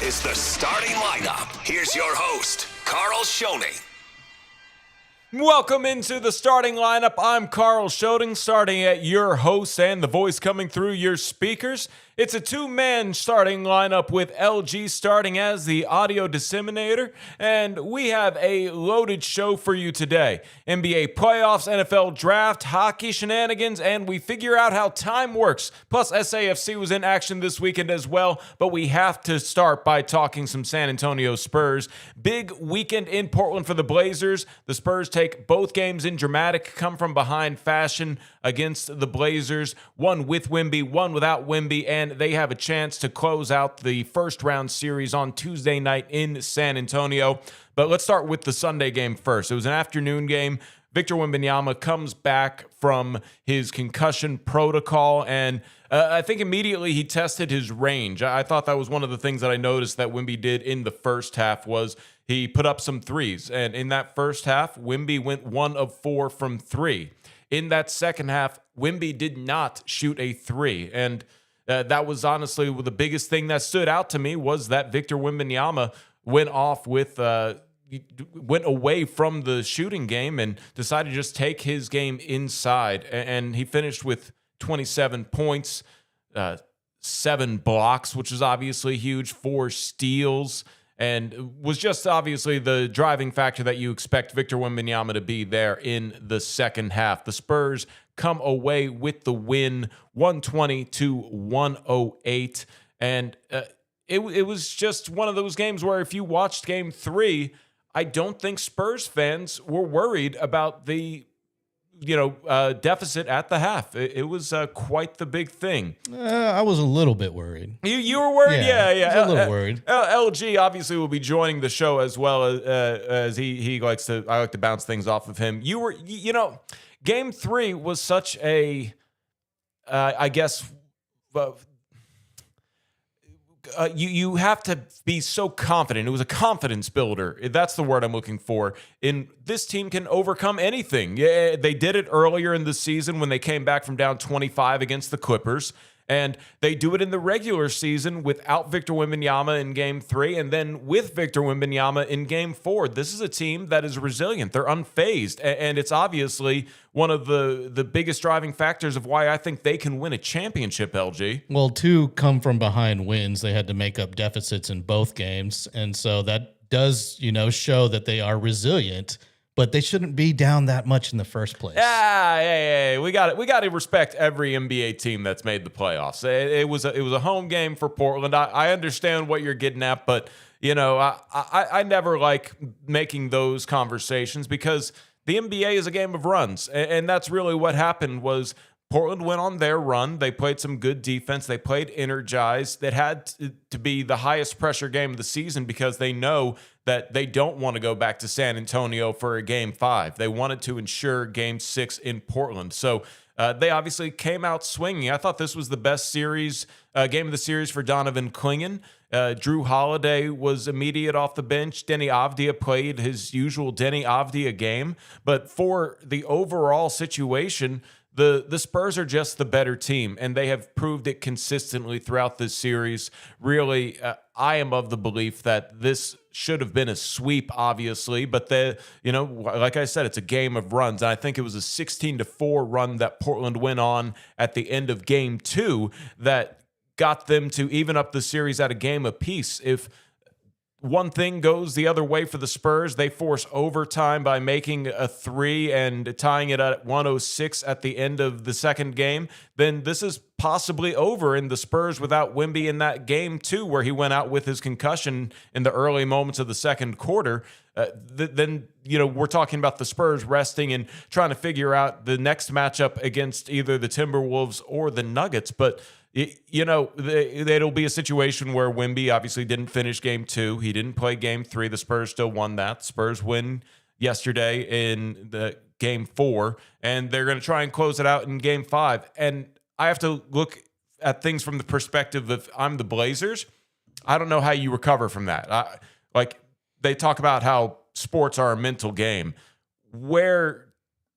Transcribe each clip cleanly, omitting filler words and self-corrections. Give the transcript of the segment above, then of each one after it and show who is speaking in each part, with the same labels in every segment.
Speaker 1: is the starting lineup. Here's your host, Karl Schoening.
Speaker 2: Welcome into the starting lineup. I'm Karl Schoening, starting at your host and the voice coming through your speakers. It's a two-man starting lineup with LG starting as the audio disseminator, and we have a loaded show for you today. NBA playoffs, NFL draft, hockey shenanigans, and we figure out how time works. Plus, SAFC was in action this weekend as well, but we have to start by talking some San Antonio Spurs. Big weekend in Portland for the Blazers. The Spurs take both games in dramatic, come-from-behind fashion against the Blazers. One with Wemby, one without Wemby, and they have a chance to close out the first-round series on Tuesday night in San Antonio. But let's start with the Sunday game first. It was an afternoon game. Victor Wembanyama comes back from his concussion protocol, and I think immediately he tested his range. I thought that was one of the things that I noticed that Wemby did in the first half was he put up some threes. And in that first half, Wemby went 1 of 4 from 3. In that second half, Wemby did not shoot a 3. And that was honestly the biggest thing that stood out to me was that Victor Wembanyama went away from the shooting game and decided to just take his game inside. And he finished with 27 points, 7 blocks, which is obviously huge, 4 steals, and was just obviously the driving factor that you expect Victor Wembanyama to be there in the second half. The Spurs come away with the win, 120-108, and it was just one of those games where if you watched Game 3, I don't think Spurs fans were worried about the deficit at the half. It was quite the big thing.
Speaker 3: I was a little bit worried.
Speaker 2: You were worried? Yeah.
Speaker 3: I was a little worried.
Speaker 2: LG obviously will be joining the show as well as he likes to. I like to bounce things off of him. Game 3 was such a, I guess. You have to be so confident. It was a confidence builder. That's the word I'm looking for. In this team can overcome anything. Yeah, they did it earlier in the season when they came back from down 25 against the Clippers. And they do it in the regular season without Victor Wembanyama in Game 3 and then with Victor Wembanyama in Game 4. This is a team that is resilient. They're unfazed. And it's obviously one of the biggest driving factors of why I think they can win a championship, LG.
Speaker 3: Well, 2 come-from-behind wins. They had to make up deficits in both games. And so that does, show that they are resilient. But they shouldn't be down that much in the first place.
Speaker 2: Yeah. We got to respect every NBA team that's made the playoffs. It was a home game for Portland. I understand what you're getting at, but I never like making those conversations because the NBA is a game of runs, and that's really what happened. Was Portland went on their run. They played some good defense. They played energized. That had to be the highest pressure game of the season because they know that they don't want to go back to San Antonio for a Game 5. They wanted to ensure Game 6 in Portland. So they obviously came out swinging. I thought this was the best game of the series for Donovan Clingan. Drew Holiday was immediate off the bench. Denny Avdia played his usual Denny Avdia game. But for the overall situation, the Spurs are just the better team, and they have proved it consistently throughout this series. Really, I am of the belief that this should have been a sweep, obviously, but like I said, it's a game of runs. And I think it was a 16-4 run that Portland went on at the end of Game 2 that got them to even up the series at a game apiece. If one thing goes the other way for the Spurs, they force overtime by making a 3 and tying it at 106 at the end of the second game, then this is possibly over in the Spurs without Wemby in that game too, where he went out with his concussion in the early moments of the second quarter. Then we're talking about the Spurs resting and trying to figure out the next matchup against either the Timberwolves or the Nuggets. But it'll be a situation where Wemby obviously didn't finish Game 2. He didn't play Game 3. The Spurs still won that. Spurs win yesterday in the Game 4, and they're going to try and close it out in Game 5. And I have to look at things from the perspective of I'm the Blazers. I don't know how you recover from that. They talk about how sports are a mental game. Where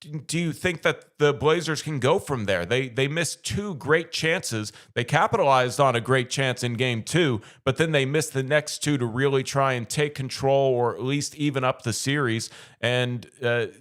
Speaker 2: do you think that the Blazers can go from there? They missed two great chances. They capitalized on a great chance in game 2, but then they missed the next two to really try and take control or at least even up the series. And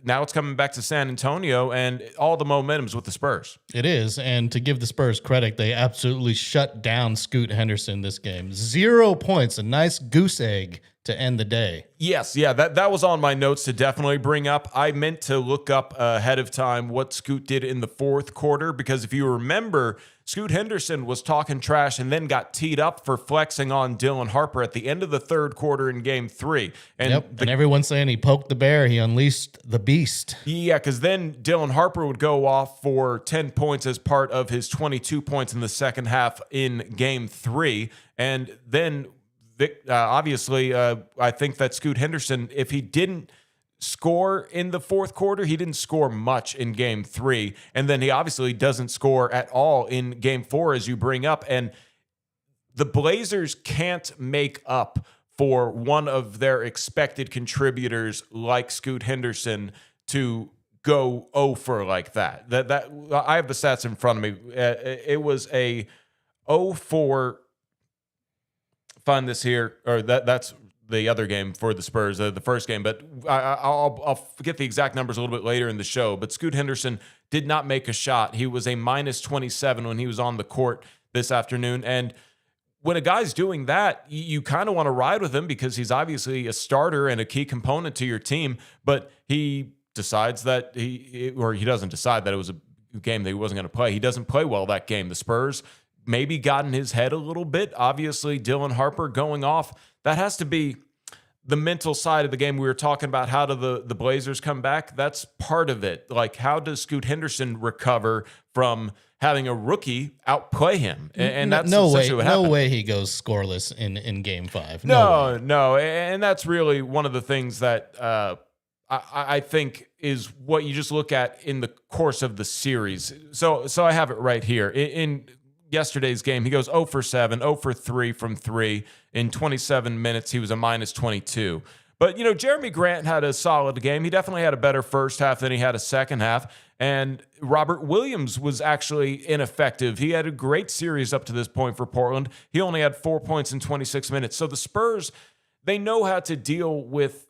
Speaker 2: now it's coming back to San Antonio, and all the momentum's with the Spurs.
Speaker 3: It is. And to give the Spurs credit, they absolutely shut down Scoot Henderson this game. 0 points, a nice goose egg to end the day.
Speaker 2: Yes, yeah, that was on my notes to definitely bring up. I meant to look up ahead of time what Scoot did in the fourth quarter, because if you remember, Scoot Henderson was talking trash and then got teed up for flexing on Dylan Harper at the end of the third quarter in game 3. And
Speaker 3: and everyone's saying he poked the bear, he unleashed the beast.
Speaker 2: Yeah, because then Dylan Harper would go off for 10 points as part of his 22 points in the second half in game 3. And then obviously, I think that Scoot Henderson, if he didn't score in the fourth quarter, he didn't score much in game 3. And then he obviously doesn't score at all in game 4, as you bring up. And the Blazers can't make up for one of their expected contributors like Scoot Henderson to go 0 for like that. That I have the stats in front of me. It was a 0 for. Find this here, or that's the other game for the Spurs, the first game. But I'll get the exact numbers a little bit later in the show. But Scoot Henderson did not make a shot. He was a minus 27 when he was on the court this afternoon. And when a guy's doing that, you kind of want to ride with him because he's obviously a starter and a key component to your team. But he decides that he doesn't decide that it was a game that he wasn't going to play. He doesn't play well that game. The Spurs maybe got in his head a little bit. Obviously, Dylan Harper going off, that has to be the mental side of the game. We were talking about how do the Blazers come back. That's part of it. Like, how does Scoot Henderson recover from having a rookie outplay him? And that's essentially what happened.
Speaker 3: No way he goes scoreless in game 5.
Speaker 2: No. And that's really one of the things that I think is what you just look at in the course of the series. So I have it right here. In yesterday's game, he goes 0 for 7, 0 for 3 from 3. In 27 minutes, he was a minus 22. But, Jeremy Grant had a solid game. He definitely had a better first half than he had a second half. And Robert Williams was actually ineffective. He had a great series up to this point for Portland. He only had 4 points in 26 minutes. So the Spurs, they know how to deal with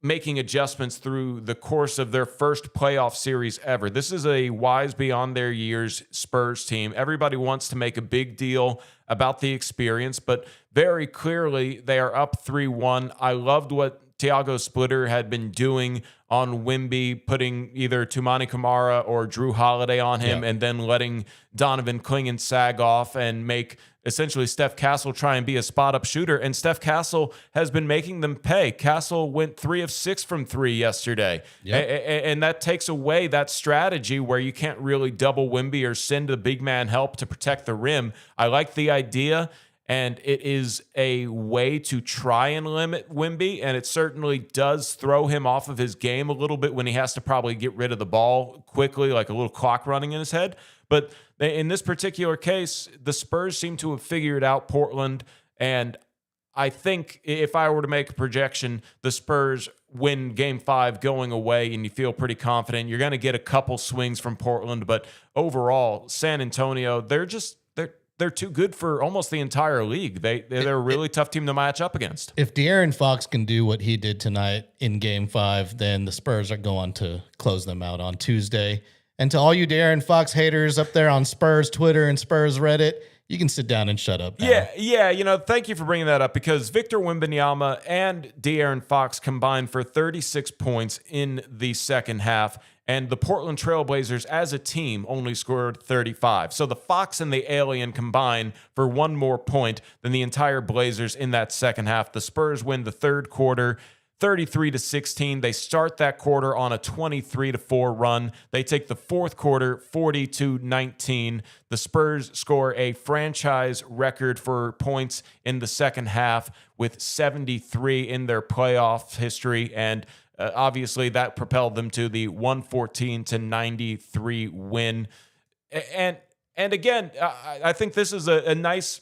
Speaker 2: making adjustments through the course of their first playoff series ever. This is a wise beyond their years Spurs team. Everybody wants to make a big deal about the experience, but very clearly they are up 3-1. I loved what Thiago Splitter had been doing on Wemby, putting either Toumani Camara or Drew Holiday on him, and then letting Donovan Clingan sag off and make essentially Steph Castle try and be a spot-up shooter. And Steph Castle has been making them pay. Castle went 3 of 6 from 3 yesterday. And that takes away that strategy where you can't really double Wemby or send the big man help to protect the rim. I like the idea, and it is a way to try and limit Wemby, and it certainly does throw him off of his game a little bit when he has to probably get rid of the ball quickly, like a little clock running in his head. But in this particular case, the Spurs seem to have figured out Portland, and I think if I were to make a projection, the Spurs win Game 5 going away, and you feel pretty confident. You're going to get a couple swings from Portland, but overall, San Antonio, they're too good for almost the entire league. They're a really tough team to match up against.
Speaker 3: If De'Aaron Fox can do what he did tonight in Game 5, then the Spurs are going to close them out on Tuesday. And to all you De'Aaron Fox haters up there on Spurs Twitter and Spurs Reddit, you can sit down and shut up now.
Speaker 2: Yeah. Thank you for bringing that up, because Victor Wembanyama and De'Aaron Fox combined for 36 points in the second half, and the Portland Trailblazers as a team only scored 35. So the Fox and the Alien combine for one more point than the entire Blazers in that second half. The Spurs win the third quarter 33-16. They start that quarter on a 23-4 run. They take the fourth quarter 40-19. The Spurs score a franchise record for points in the second half with 73 in their playoff history, and obviously that propelled them to the 114-93 win. And again, I think this is a nice,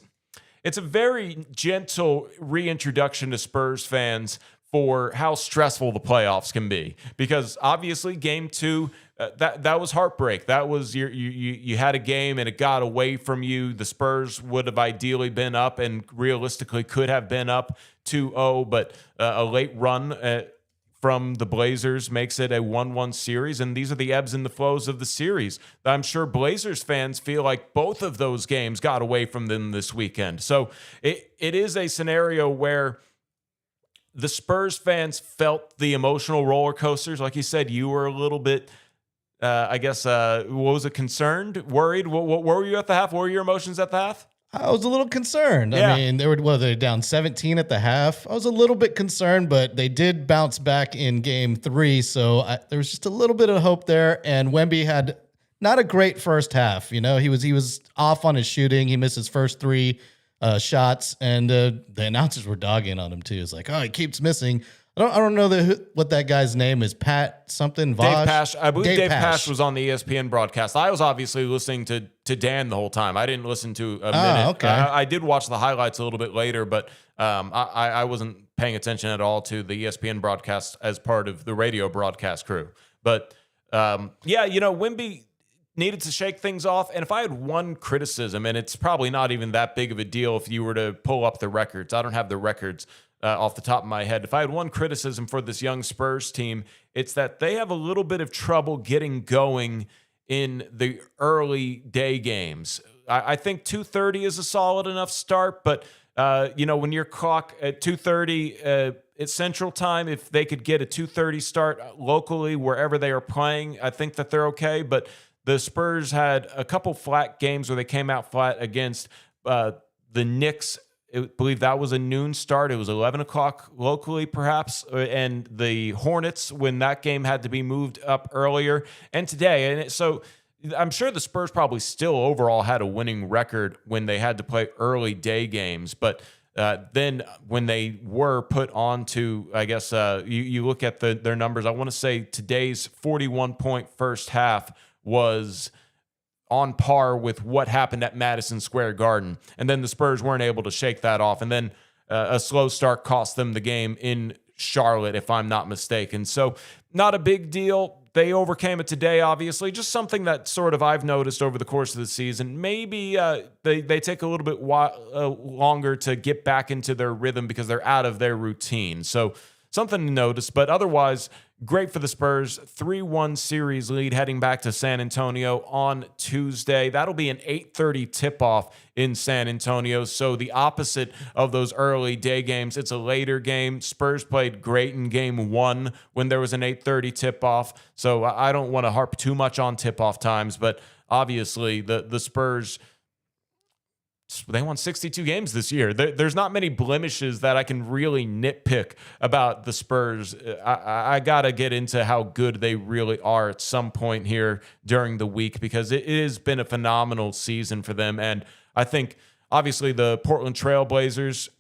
Speaker 2: it's a very gentle reintroduction to Spurs fans for how stressful the playoffs can be, because obviously game 2, that was heartbreak. That was you had a game and it got away from you. The Spurs would have ideally been up and realistically could have been up 2-0, but a late run from the Blazers makes it a 1-1 series, and these are the ebbs and the flows of the series. I'm sure Blazers fans feel like both of those games got away from them this weekend. So it is a scenario where the Spurs fans felt the emotional roller coasters. Like you said, you were a little bit, what was it, concerned, worried? What were you at the half? What were your emotions at the half?
Speaker 3: I was a little concerned.
Speaker 2: Yeah.
Speaker 3: I mean, they were down 17 at the half. I was a little bit concerned, but they did bounce back in game 3. So there was just a little bit of hope there. And Wemby had not a great first half. You know, he was off on his shooting. He missed his first 3 shots, and the announcers were dogging on him too. It's like, oh, he keeps missing. I don't know what that guy's name is. Pat something. Vosh?
Speaker 2: Dave Pasch. I believe Dave Pasch was on the ESPN broadcast. I was obviously listening to Dan the whole time. I didn't listen to a minute.
Speaker 3: Okay.
Speaker 2: I did watch the highlights a little bit later, but I wasn't paying attention at all to the ESPN broadcast as part of the radio broadcast crew. But Wemby needed to shake things off. And if I had one criticism, and it's probably not even that big of a deal if you were to pull up the records. I don't have the records off the top of my head. If I had one criticism for this young Spurs team, it's that they have a little bit of trouble getting going in the early day games. I think 2:30 is a solid enough start, but when your clock at 2:30 it's Central Time, if they could get a 2:30 start locally wherever they are playing, I think that they're okay. But the Spurs had a couple flat games where they came out flat against the Knicks. I believe that was a noon start. It was 11 o'clock locally, perhaps. And the Hornets, when that game had to be moved up earlier. And today. And so I'm sure the Spurs probably still overall had a winning record when they had to play early day games. But then when they were put on to, I guess, you look at their numbers. I want to say today's 41-point first half was on par with what happened at Madison Square Garden. And then the Spurs weren't able to shake that off. And then a slow start cost them the game in Charlotte, if I'm not mistaken. So not a big deal. They overcame it today, obviously. Just something that sort of I've noticed over the course of the season. Maybe they take a little bit longer to get back into their rhythm because they're out of their routine. So something to notice. But otherwise, great for the Spurs. 3-1 series lead heading back to San Antonio on Tuesday. That'll be an 8:30 tip-off in San Antonio. So the opposite of those early day games. It's a later game. Spurs played great in game 1 when there was an 8:30 tip-off. So I don't want to harp too much on tip-off times, but obviously the Spurs, they won 62 games this year. There's not many blemishes that I can really nitpick about the Spurs. I got to get into how good they really are at some point here during the week, because it has been a phenomenal season for them. And I think, obviously, the Portland Trail Blazers,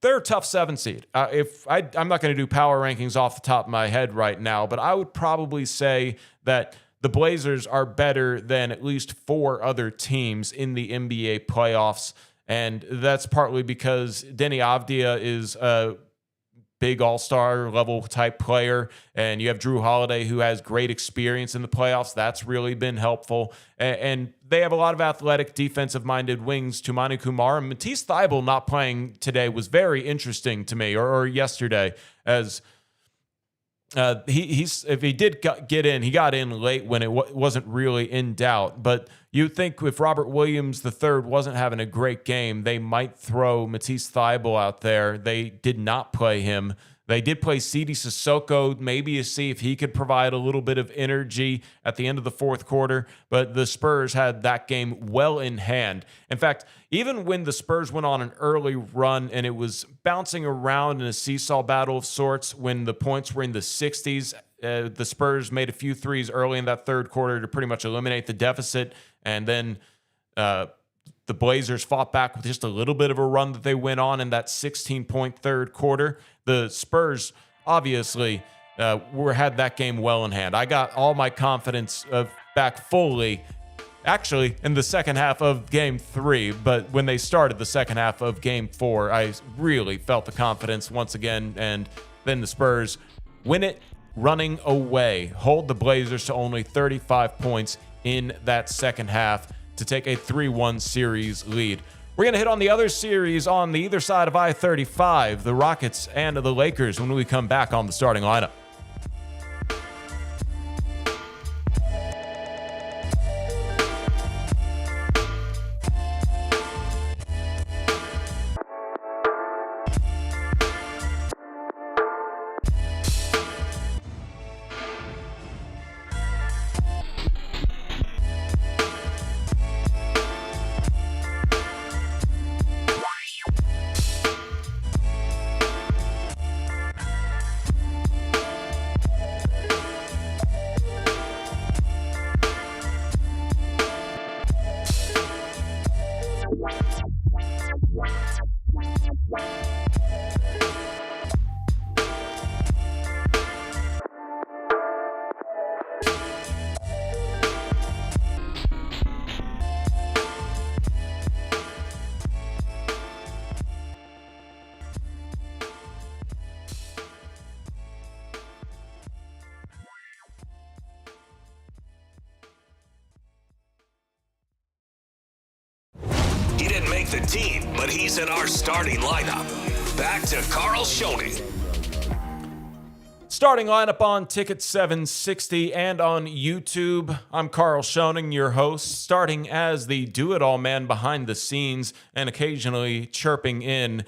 Speaker 2: they're a tough 7 seed. I'm not going to do power rankings off the top of my head right now, but I would probably say that the Blazers are better than at least 4 other teams in the NBA playoffs, and that's partly because Denny Avdia is a big all-star level type player, and you have Drew Holiday, who has great experience in the playoffs. That's really been helpful, and they have a lot of athletic, defensive-minded wings. Tumani Kumar and Matisse Thybulle not playing today was very interesting to me, or yesterday, as if he did get in, he got in late when it wasn't really in doubt. But you'd think if Robert Williams III wasn't having a great game, they might throw Matisse Thybulle out there. They did not play him. They did play Sidi Sissoko, maybe to see if he could provide a little bit of energy at the end of the fourth quarter. But the Spurs had that game well in hand. In fact, even when the Spurs went on an early run and it was bouncing around in a seesaw battle of sorts, when the points were in the 60s, the Spurs made a few threes early in that third quarter to pretty much eliminate the deficit. And then the Blazers fought back with just a little bit of a run that they went on in that 16-point third quarter. The Spurs obviously had that game well in hand. I got all my confidence back fully, actually, in the second half of Game 3. But when they started the second half of Game 4, I really felt the confidence once again, and Then the Spurs win it running away, hold the Blazers to only 35 points in that second half to take a 3-1 series lead. We're going to hit on the other series on the either side of I-35, the Rockets and the Lakers, when we come back on the starting lineup.
Speaker 1: He didn't make the team, but he's in our starting lineup. Back to Karl Schoening.
Speaker 2: Starting lineup on Ticket 760 and on YouTube. I'm Karl Schoening, your host, starting as the do-it-all man behind the scenes and occasionally chirping in.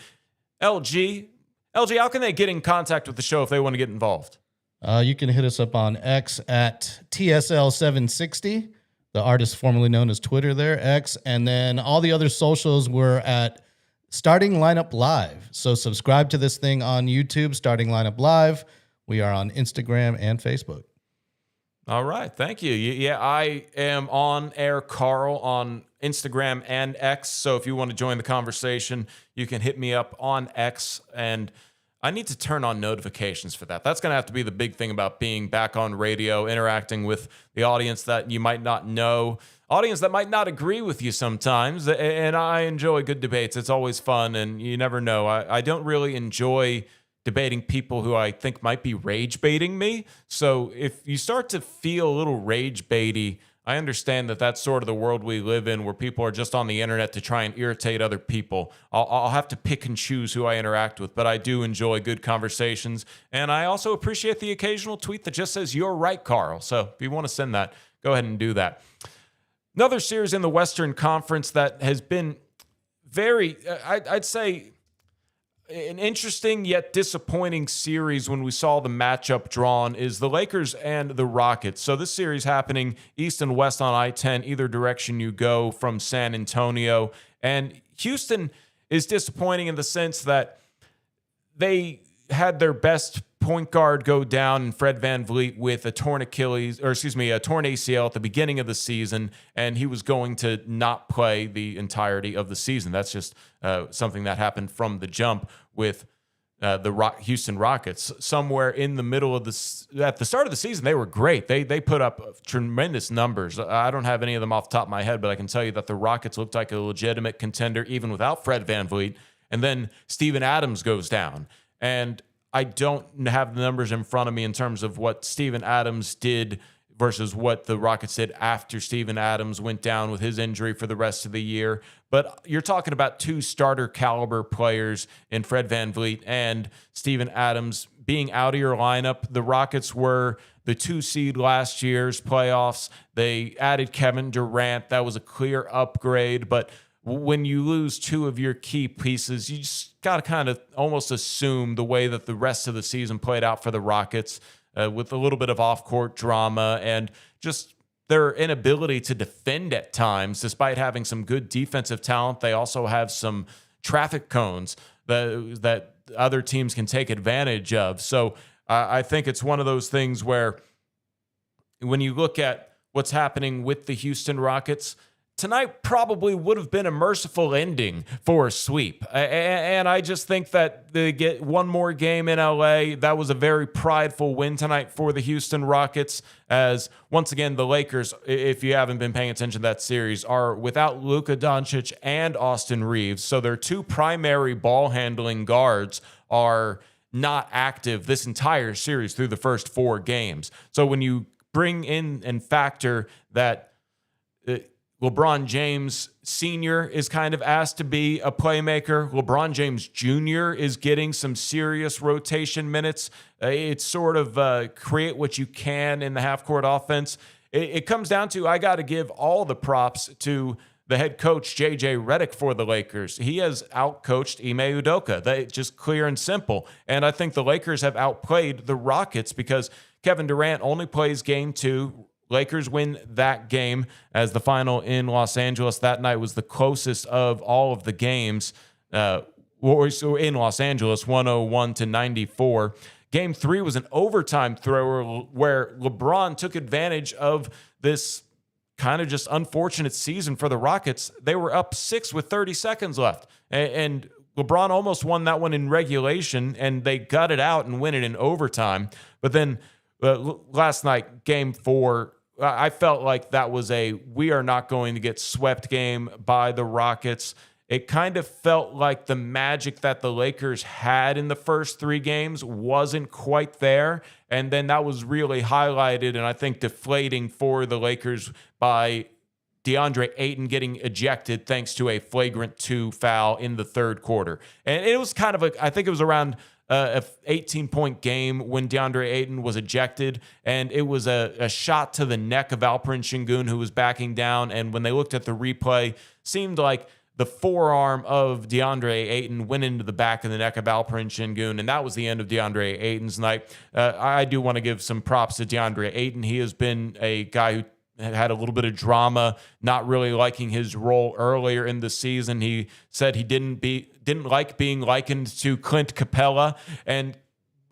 Speaker 2: LG, how can they get in contact with the show if they want to get involved?
Speaker 3: You can hit us up on X at TSL760, the artist formerly known as Twitter there, X. And then all the other socials were at Starting Lineup Live. So subscribe to this thing on YouTube, Starting Lineup Live. We are on Instagram and Facebook.
Speaker 2: All right. Thank you. Yeah, I am on air Karl on Instagram and X. So if you want to join the conversation, you can hit me up on X. And I need to turn on notifications for that. That's going to have to be the big thing about being back on radio, interacting with the audience that you might not know, audience that might not agree with you sometimes. And I enjoy good debates. It's always fun. And you never know. I don't really enjoy debating people who I think might be rage baiting me. So if you start to feel a little rage baity, I understand that that's sort of the world we live in, where people are just on the internet to try and irritate other people. I'll have to pick and choose who I interact with, but I do enjoy good conversations. And I also appreciate the occasional tweet that just says, "You're right, Karl." So if you want to send that, go ahead and do that. Another series in the Western Conference that has been very, I'd say, an interesting yet disappointing series when we saw the matchup drawn is the Lakers and the Rockets. So this series happening east and west on I-10, either direction you go from San Antonio. And Houston is disappointing in the sense that they had their best point guard go down in Fred VanVleet with a torn ACL at the beginning of the season, and he was going to not play the entirety of the season. That's just something that happened from the jump with the Houston Rockets. Somewhere in the middle of at the start of the season, they were great. They put up tremendous numbers. I don't have any of them off the top of my head, but I can tell you that the Rockets looked like a legitimate contender even without Fred VanVleet. And then Steven Adams goes down, and I don't have the numbers in front of me in terms of what Steven Adams did versus what the Rockets did after Steven Adams went down with his injury for the rest of the year. But you're talking about two starter caliber players in Fred VanVleet and Steven Adams being out of your lineup. The Rockets were the 2 seed last year's playoffs. They added Kevin Durant. That was a clear upgrade, but when you lose two of your key pieces, you just got to kind of almost assume the way that the rest of the season played out for the Rockets, with a little bit of off-court drama and just their inability to defend at times. Despite having some good defensive talent, they also have some traffic cones that other teams can take advantage of. So I think it's one of those things where when you look at what's happening with the Houston Rockets, tonight probably would have been a merciful ending for a sweep. And I just think that they get one more game in LA. That was a very prideful win tonight for the Houston Rockets, as once again, the Lakers, if you haven't been paying attention to that series, are without Luka Doncic and Austin Reeves. So their two primary ball handling guards are not active this entire series through the first 4 games. So when you bring in and factor that LeBron James Sr. is kind of asked to be a playmaker, LeBron James Jr. is getting some serious rotation minutes. It's sort of create what you can in the half-court offense. It comes down to, I got to give all the props to the head coach, J.J. Redick, for the Lakers. He has outcoached Ime Udoka. They just clear and simple. And I think the Lakers have outplayed the Rockets because Kevin Durant only plays game 2. Lakers win that game as the final in Los Angeles. That night was the closest of all of the games in Los Angeles, 101-94. Game 3 was an overtime thrower where LeBron took advantage of this kind of just unfortunate season for the Rockets. They were up 6 with 30 seconds left. And LeBron almost won that one in regulation, and they gutted out and win it in overtime. But then last night, game 4, I felt like that was we are not going to get swept game by the Rockets. It kind of felt like the magic that the Lakers had in the first 3 games wasn't quite there. And then that was really highlighted and I think deflating for the Lakers by DeAndre Ayton getting ejected thanks to a flagrant 2 foul in the third quarter. And it was kind of I think it was around a 18-point game when DeAndre Ayton was ejected, and it was a shot to the neck of Alperen Şengün, who was backing down. And when they looked at the replay, seemed like the forearm of DeAndre Ayton went into the back of the neck of Alperen Şengün, and that was the end of DeAndre Ayton's night. I do want to give some props to DeAndre Ayton. He has been a guy who had a little bit of drama, not really liking his role earlier in the season. He said he didn't like being likened to Clint Capella, and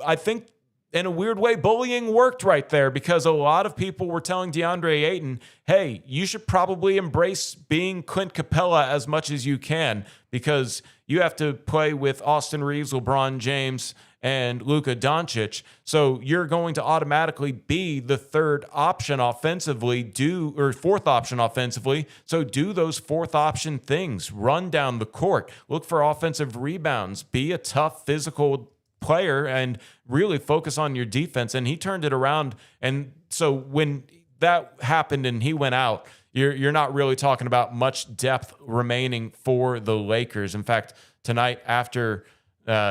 Speaker 2: I think in a weird way, bullying worked right there because a lot of people were telling DeAndre Ayton, hey, you should probably embrace being Clint Capella as much as you can because you have to play with Austin Reeves, LeBron James, and Luka Doncic. So you're going to automatically be the third option offensively, fourth option offensively. So do those fourth option things. Run down the court. Look for offensive rebounds. Be a tough physical player and really focus on your defense. And he turned it around. And so when that happened and he went out, you're not really talking about much depth remaining for the Lakers. In fact, tonight after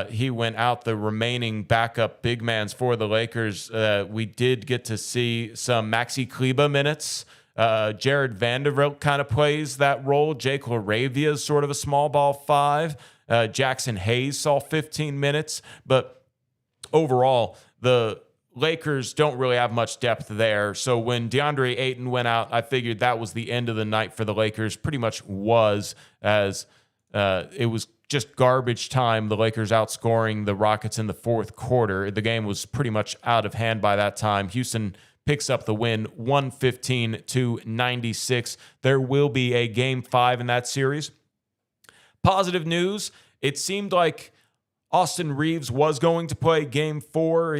Speaker 2: he went out, the remaining backup big mans for the Lakers, we did get to see some Maxi Kleber minutes. Jared Vanderbilt kind of plays that role. Jake LaRavia is sort of a small ball 5. Jackson Hayes saw 15 minutes. But overall, the Lakers don't really have much depth there. So when DeAndre Ayton went out, I figured that was the end of the night for the Lakers. Pretty much was, as it was just garbage time. The Lakers outscoring the Rockets in the fourth quarter. The game was pretty much out of hand by that time. Houston picks up the win 115-96. There will be a game 5 in that series. Positive news, it seemed like Austin Reeves was going to play game 4.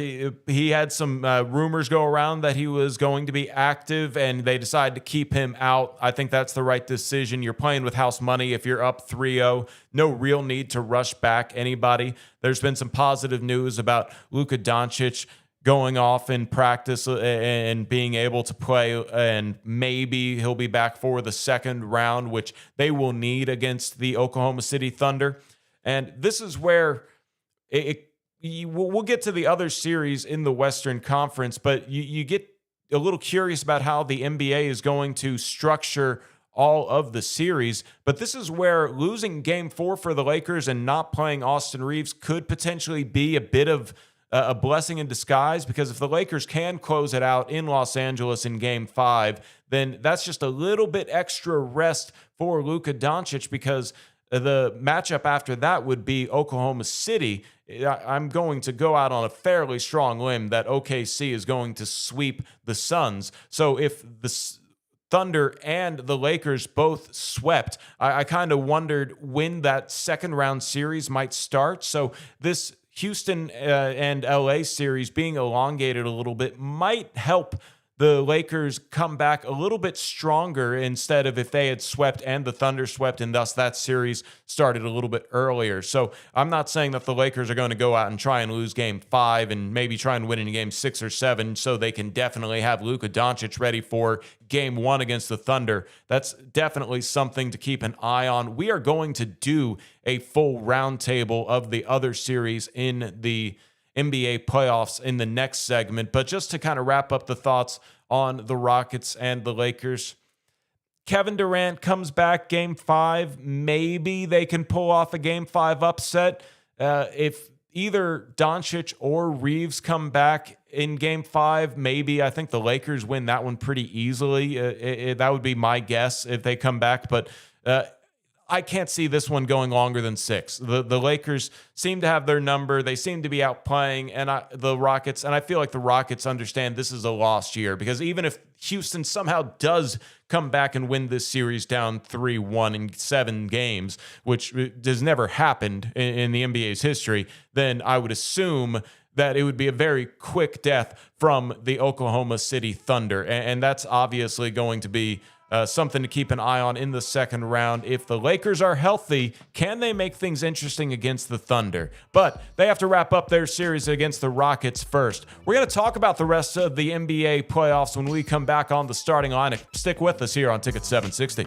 Speaker 2: He had some rumors go around that he was going to be active, and they decided to keep him out. I think that's the right decision. You're playing with house money if you're up 3-0. No real need to rush back anybody. There's been some positive news about Luka Doncic going off in practice and being able to play, and maybe he'll be back for the second round, which they will need against the Oklahoma City Thunder. And this is where we'll get to the other series in the Western Conference, but you get a little curious about how the NBA is going to structure all of the series. But this is where losing game 4 for the Lakers and not playing Austin Reeves could potentially be a bit of a blessing in disguise, because if the Lakers can close it out in Los Angeles in game 5, then that's just a little bit extra rest for Luka Doncic, because the matchup after that would be Oklahoma City. I'm going to go out on a fairly strong limb that OKC is going to sweep the Suns. So if the Thunder and the Lakers both swept, I kind of wondered when that second round series might start. So this Houston and LA series being elongated a little bit might help the Lakers come back a little bit stronger instead of if they had swept and the Thunder swept, and thus that series started a little bit earlier. So I'm not saying that the Lakers are going to go out and try and lose game 5 and maybe try and win in game 6 or 7 so they can definitely have Luka Doncic ready for game 1 against the Thunder. That's definitely something to keep an eye on. We are going to do a full roundtable of the other series in the NBA playoffs in the next segment. But just to kind of wrap up the thoughts on the Rockets and the Lakers, Kevin Durant comes back game 5. Maybe they can pull off a game 5 upset. If either Doncic or Reeves come back in game 5, maybe I think the Lakers win that one pretty easily. That would be my guess if they come back. But I can't see this one going longer than 6. The Lakers seem to have their number. They seem to be outplaying the Rockets, and I feel like the Rockets understand this is a lost year, because even if Houston somehow does come back and win this series down 3-1 in 7 games, which has never happened in the NBA's history, then I would assume that it would be a very quick death from the Oklahoma City Thunder, and that's obviously going to be something to keep an eye on in the second round. If the Lakers are healthy, can they make things interesting against the Thunder? But they have to wrap up their series against the Rockets first. We're going to talk about the rest of the NBA playoffs when we come back on the starting lineup. Stick with us here on Ticket 760.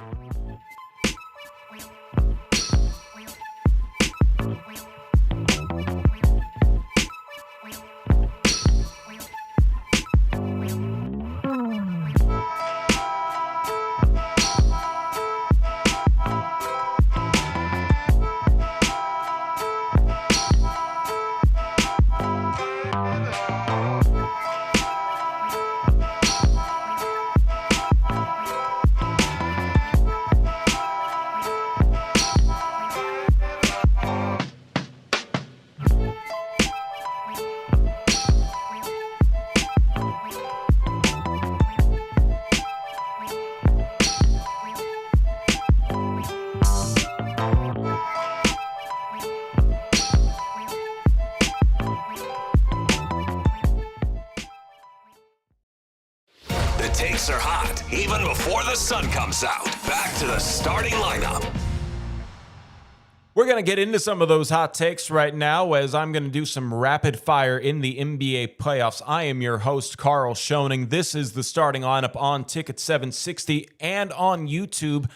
Speaker 1: Takes are hot, even before the sun comes out. Back to the starting lineup.
Speaker 2: We're going to get into some of those hot takes right now, as I'm going to do some rapid fire in the NBA playoffs. I am your host, Karl Schoening. This is the starting lineup on Ticket 760 and on YouTube.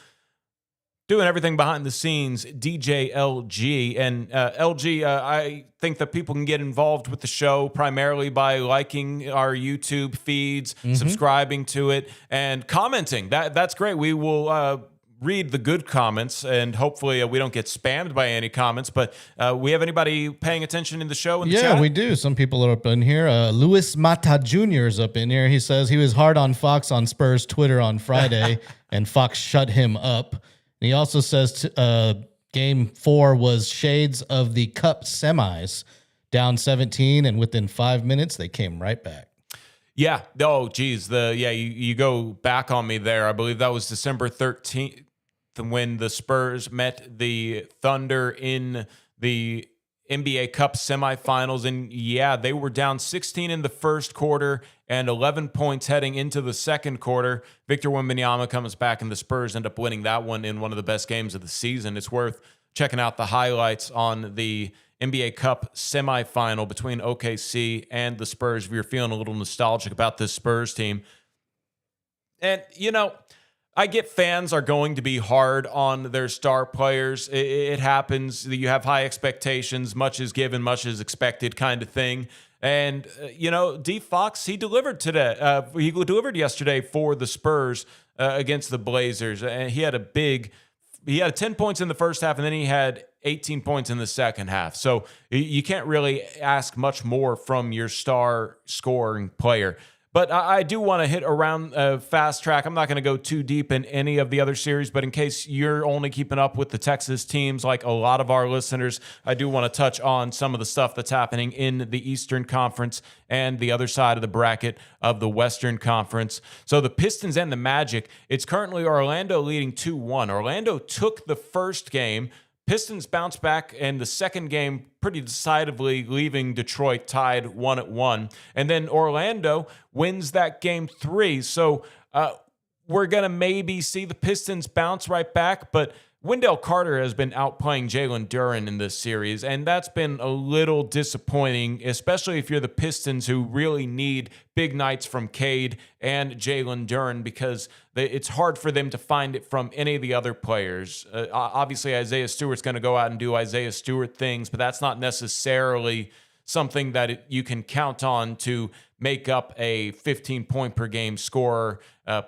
Speaker 2: Doing everything behind the scenes, DJ LG. And LG, I think that people can get involved with the show primarily by liking our YouTube feeds, subscribing to it, and commenting. That's great. We will read the good comments, and hopefully we don't get spammed by any comments. But we have anybody paying attention in the show in the chat?
Speaker 3: Yeah, we do. Some people are up in here. Luis Mata Jr. is up in here. He says he was hard on Fox on Spurs Twitter on Friday, and Fox shut him up. And he also says Game 4 was shades of the Cup semis, down 17, and within 5 minutes, they came right back.
Speaker 2: Yeah. Oh, geez. You go back on me there. I believe that was December 13th when the Spurs met the Thunder in the NBA Cup semifinals. And yeah, they were down 16 in the first quarter and 11 points heading into the second quarter. Victor Wembanyama comes back, and the Spurs end up winning that one in one of the best games of the season. It's worth checking out the highlights on the NBA Cup semifinal between OKC and the Spurs if you're feeling a little nostalgic about this Spurs team. And, I get fans are going to be hard on their star players. It happens. You have high expectations, much is given, much is expected kind of thing. And, D. Fox, he delivered today. He delivered yesterday for the Spurs against the Blazers. And he had 10 points in the first half, and then he had 18 points in the second half. So you can't really ask much more from your star scoring player. But I do want to hit around fast track. I'm not going to go too deep in any of the other series, but in case you're only keeping up with the Texas teams like a lot of our listeners, I do want to touch on some of the stuff that's happening in the Eastern Conference and the other side of the bracket of the Western Conference. So the Pistons and the Magic, it's currently Orlando leading 2-1. Orlando took the first game, Pistons bounce back in the second game pretty decisively, leaving Detroit tied 1-1. And then Orlando wins that game 3. So we're going to maybe see the Pistons bounce right back, but Wendell Carter has been outplaying Jalen Duren in this series, and that's been a little disappointing, especially if you're the Pistons, who really need big nights from Cade and Jalen Duren, because it's hard for them to find it from any of the other players. Obviously, Isaiah Stewart's going to go out and do Isaiah Stewart things, but that's not necessarily something that you can count on to make up a 15-point per game scorer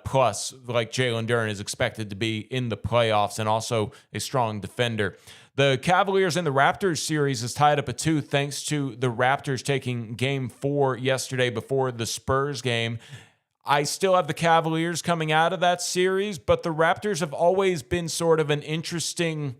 Speaker 2: plus, like Jalen Duren is expected to be in the playoffs, and also a strong defender. The Cavaliers and the Raptors series is tied up at 2 thanks to the Raptors taking game 4 yesterday before the Spurs game. I still have the Cavaliers coming out of that series, but the Raptors have always been sort of an interesting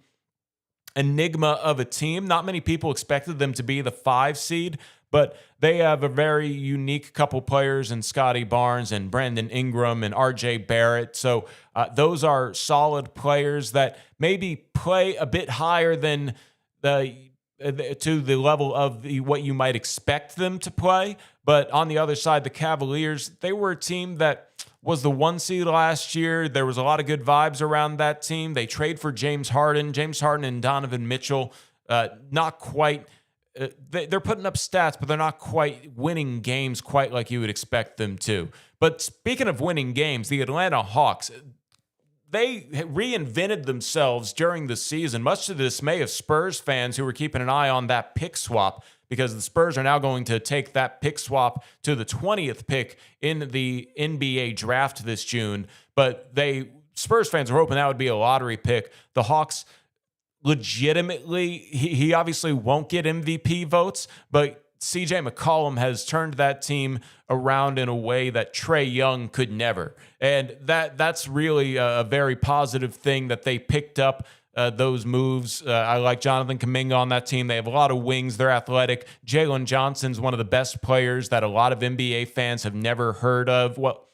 Speaker 2: enigma of a team. Not many people expected them to be the 5 seed, but they have a very unique couple players in Scotty Barnes and Brandon Ingram and RJ Barrett. So those are solid players that maybe play a bit higher than to the level of what you might expect them to play. But on the other side, the Cavaliers, they were a team that was the 1 seed last year. There was a lot of good vibes around that team. They trade for James Harden. James Harden and Donovan Mitchell, not quite. They're putting up stats, but they're not quite winning games quite like you would expect them to. But speaking of winning games, the Atlanta Hawks, they reinvented themselves during the season, much to the dismay of Spurs fans who were keeping an eye on that pick swap, because the Spurs are now going to take that pick swap to the 20th pick in the NBA draft this June. But Spurs fans were hoping that would be a lottery pick. The Hawks, legitimately, he obviously won't get MVP votes, but CJ McCollum has turned that team around in a way that Trae Young could never. And that's really a very positive thing that they picked up those moves. I like Jonathan Kuminga on that team. They have a lot of wings. They're athletic. Jalen Johnson's one of the best players that a lot of NBA fans have never heard of. Well,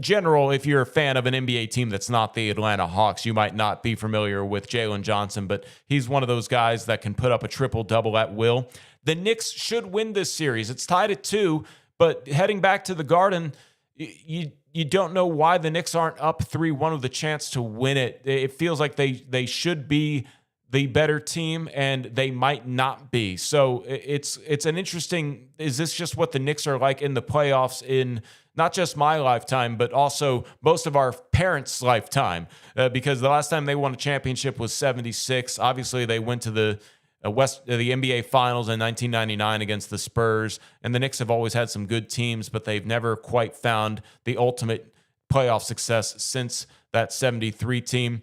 Speaker 2: general, if you're a fan of an NBA team that's not the Atlanta Hawks, you might not be familiar with Jalen Johnson, but he's one of those guys that can put up a triple-double at will. The Knicks should win this series. It's tied at 2, but heading back to the Garden, you don't know why the Knicks aren't up 3-1 with a chance to win it. It feels like they should be the better team, and they might not be. So it's an interesting, is this just what the Knicks are like in the playoffs in not just my lifetime, but also most of our parents' lifetime? Because the last time they won a championship was 76. Obviously, they went to the NBA Finals in 1999 against the Spurs, and the Knicks have always had some good teams, but they've never quite found the ultimate playoff success since that 73 team.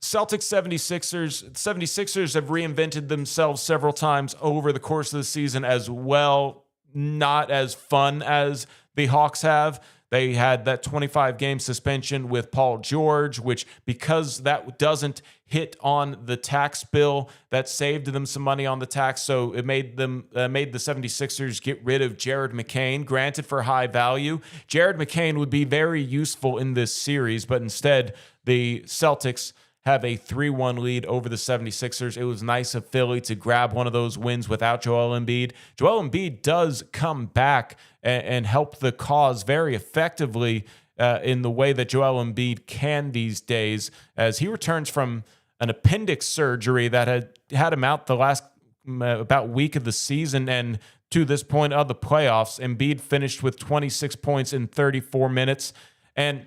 Speaker 2: Celtics 76ers have reinvented themselves several times over the course of the season as well. Not as fun as the Hawks have. They had that 25-game suspension with Paul George, which, because that doesn't hit on the tax bill, that saved them some money on the tax. So it made the 76ers get rid of Jared McCain, granted for high value. Jared McCain would be very useful in this series, but instead the Celtics have a 3-1 lead over the 76ers. It was nice of Philly to grab one of those wins without Joel Embiid. Joel Embiid does come back and help the cause very effectively in the way that Joel Embiid can these days, as he returns from an appendix surgery that had him out the last about week of the season, and to this point of the playoffs. Embiid finished with 26 points in 34 minutes, and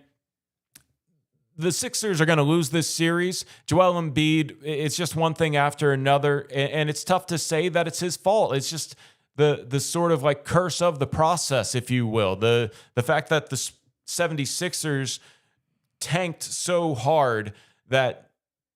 Speaker 2: the Sixers are going to lose this series. Joel Embiid, it's just one thing after another, and it's tough to say that it's his fault. It's just the sort of like curse of the process, if you will. The fact that the 76ers tanked so hard that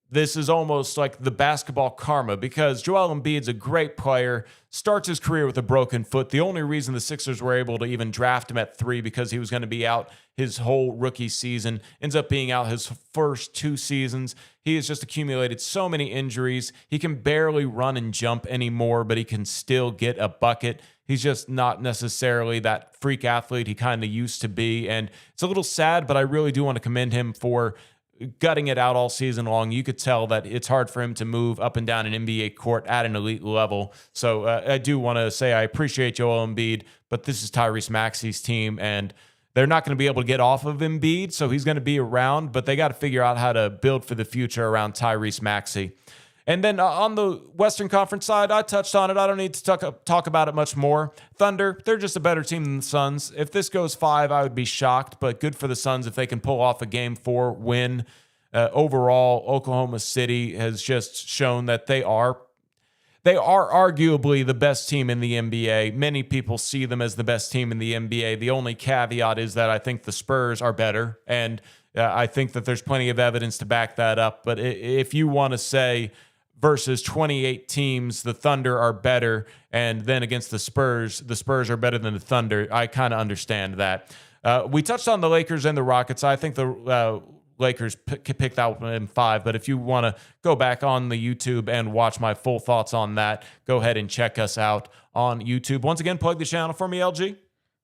Speaker 2: this is almost like the basketball karma, because Joel Embiid's a great player, starts his career with a broken foot. The only reason the Sixers were able to even draft him at 3 because he was going to be out his whole rookie season, ends up being out his first 2 seasons. He has just accumulated so many injuries. He can barely run and jump anymore, but he can still get a bucket. He's just not necessarily that freak athlete he kind of used to be. And it's a little sad, but I really do want to commend him for gutting it out all season long. You could tell that it's hard for him to move up and down an NBA court at an elite level. So I do want to say I appreciate Joel Embiid, but this is Tyrese Maxey's team, and they're not going to be able to get off of Embiid, so he's going to be around, but they got to figure out how to build for the future around Tyrese Maxey. And then on the Western Conference side, I touched on it. I don't need to talk about it much more. Thunder, they're just a better team than the Suns. If this goes 5, I would be shocked, but good for the Suns if they can pull off a Game 4 win. Overall, Oklahoma City has just shown that they are arguably the best team in the NBA. Many people see them as the best team in the NBA. The only caveat is that I think the Spurs are better, and I think that there's plenty of evidence to back that up. But if you want to say versus 28 teams, the Thunder are better, and then against the Spurs are better than the Thunder, I kind of understand that. We touched on the Lakers and the Rockets. I think the Lakers picked that one in 5, but if you want to go back on the YouTube and watch my full thoughts on that, go ahead and check us out on YouTube. Once again, plug the channel for me, LG.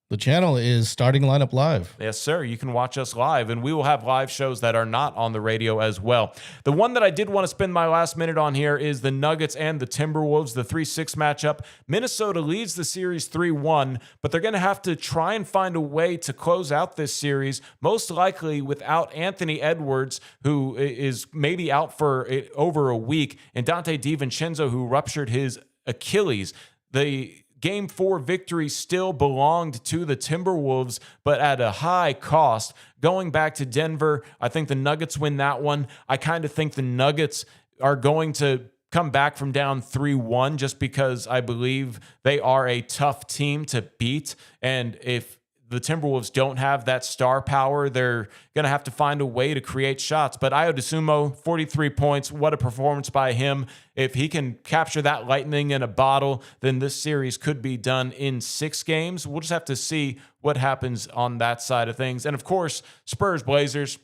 Speaker 3: The channel is Starting Lineup Live.
Speaker 2: Yes, sir. You can watch us live, and we will have live shows that are not on the radio as well. The one that I did want to spend my last minute on here is the Nuggets and the Timberwolves, the 3-6 matchup. Minnesota leads the series 3-1, but they're going to have to try and find a way to close out this series, most likely without Anthony Edwards, who is maybe out for over a week, and Dante DiVincenzo, who ruptured his Achilles. The Game 4 victory still belonged to the Timberwolves, but at a high cost. Going back to Denver, I think the Nuggets win that one. I kind of think the Nuggets are going to come back from down 3-1 just because I believe they are a tough team to beat. And if the Timberwolves don't have that star power, they're going to have to find a way to create shots. But Ayo Dosunmu, 43 points. What a performance by him. If he can capture that lightning in a bottle, then this series could be done in 6 games. We'll just have to see what happens on that side of things. And of course, Spurs Blazers.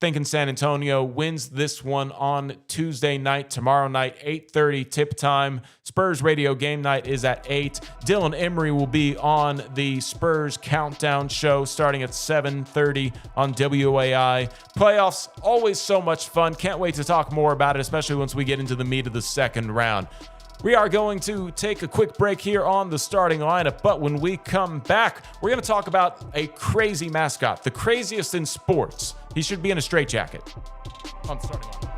Speaker 2: Thinking San Antonio wins this one on Tuesday night, tomorrow night, 8:30 tip time. Spurs radio game night is at 8. Dylan Emery will be on the Spurs countdown show starting at 7:30 on WAI. Playoffs, always so much fun. Can't wait to talk more about it, especially once we get into the meat of the second round. We are going to take a quick break here on the starting lineup, but when we come back, we're going to talk about a crazy mascot, the craziest in sports. He should be in a straitjacket on the starting lineup.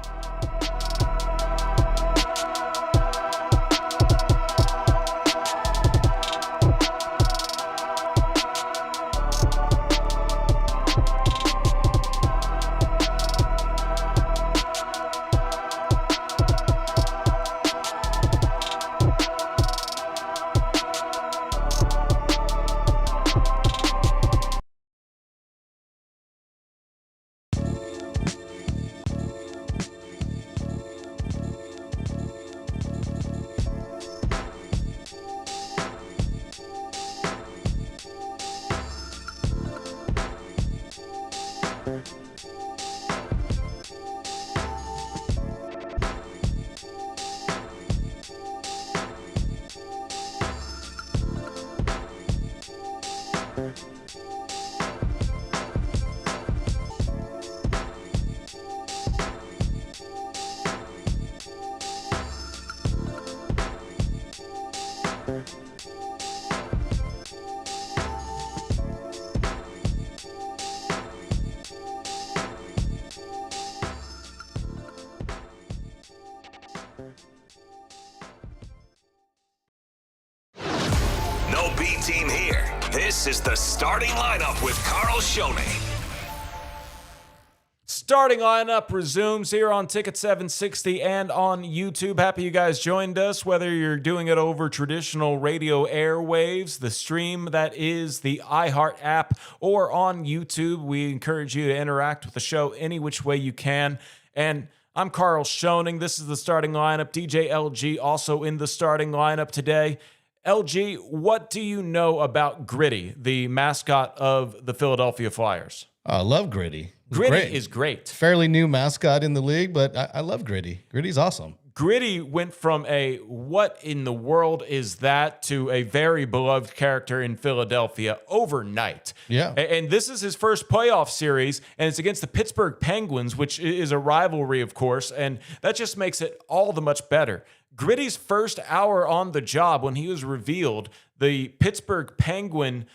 Speaker 1: No B team here. This is the starting lineup with Karl Schoening.
Speaker 2: Starting lineup resumes here on Ticket 760 and on YouTube. Happy you guys joined us, whether you're doing it over traditional radio airwaves, the stream that is the iHeart app, or on YouTube. We encourage you to interact with the show any which way you can. And I'm Karl Schoening. This is the starting lineup. DJ LG also in the starting lineup today. LG, what do you know about Gritty, the mascot of the Philadelphia Flyers?
Speaker 3: I love Gritty.
Speaker 2: Gritty is great.
Speaker 3: Fairly new mascot in the league, but I love Gritty. Gritty's awesome.
Speaker 2: Gritty went from a what in the world is that to a very beloved character in Philadelphia overnight.
Speaker 3: Yeah.
Speaker 2: And this is his first playoff series, and it's against the Pittsburgh Penguins, which is a rivalry, of course, and that just makes it all the much better. Gritty's first hour on the job, when he was revealed, the Pittsburgh Penguin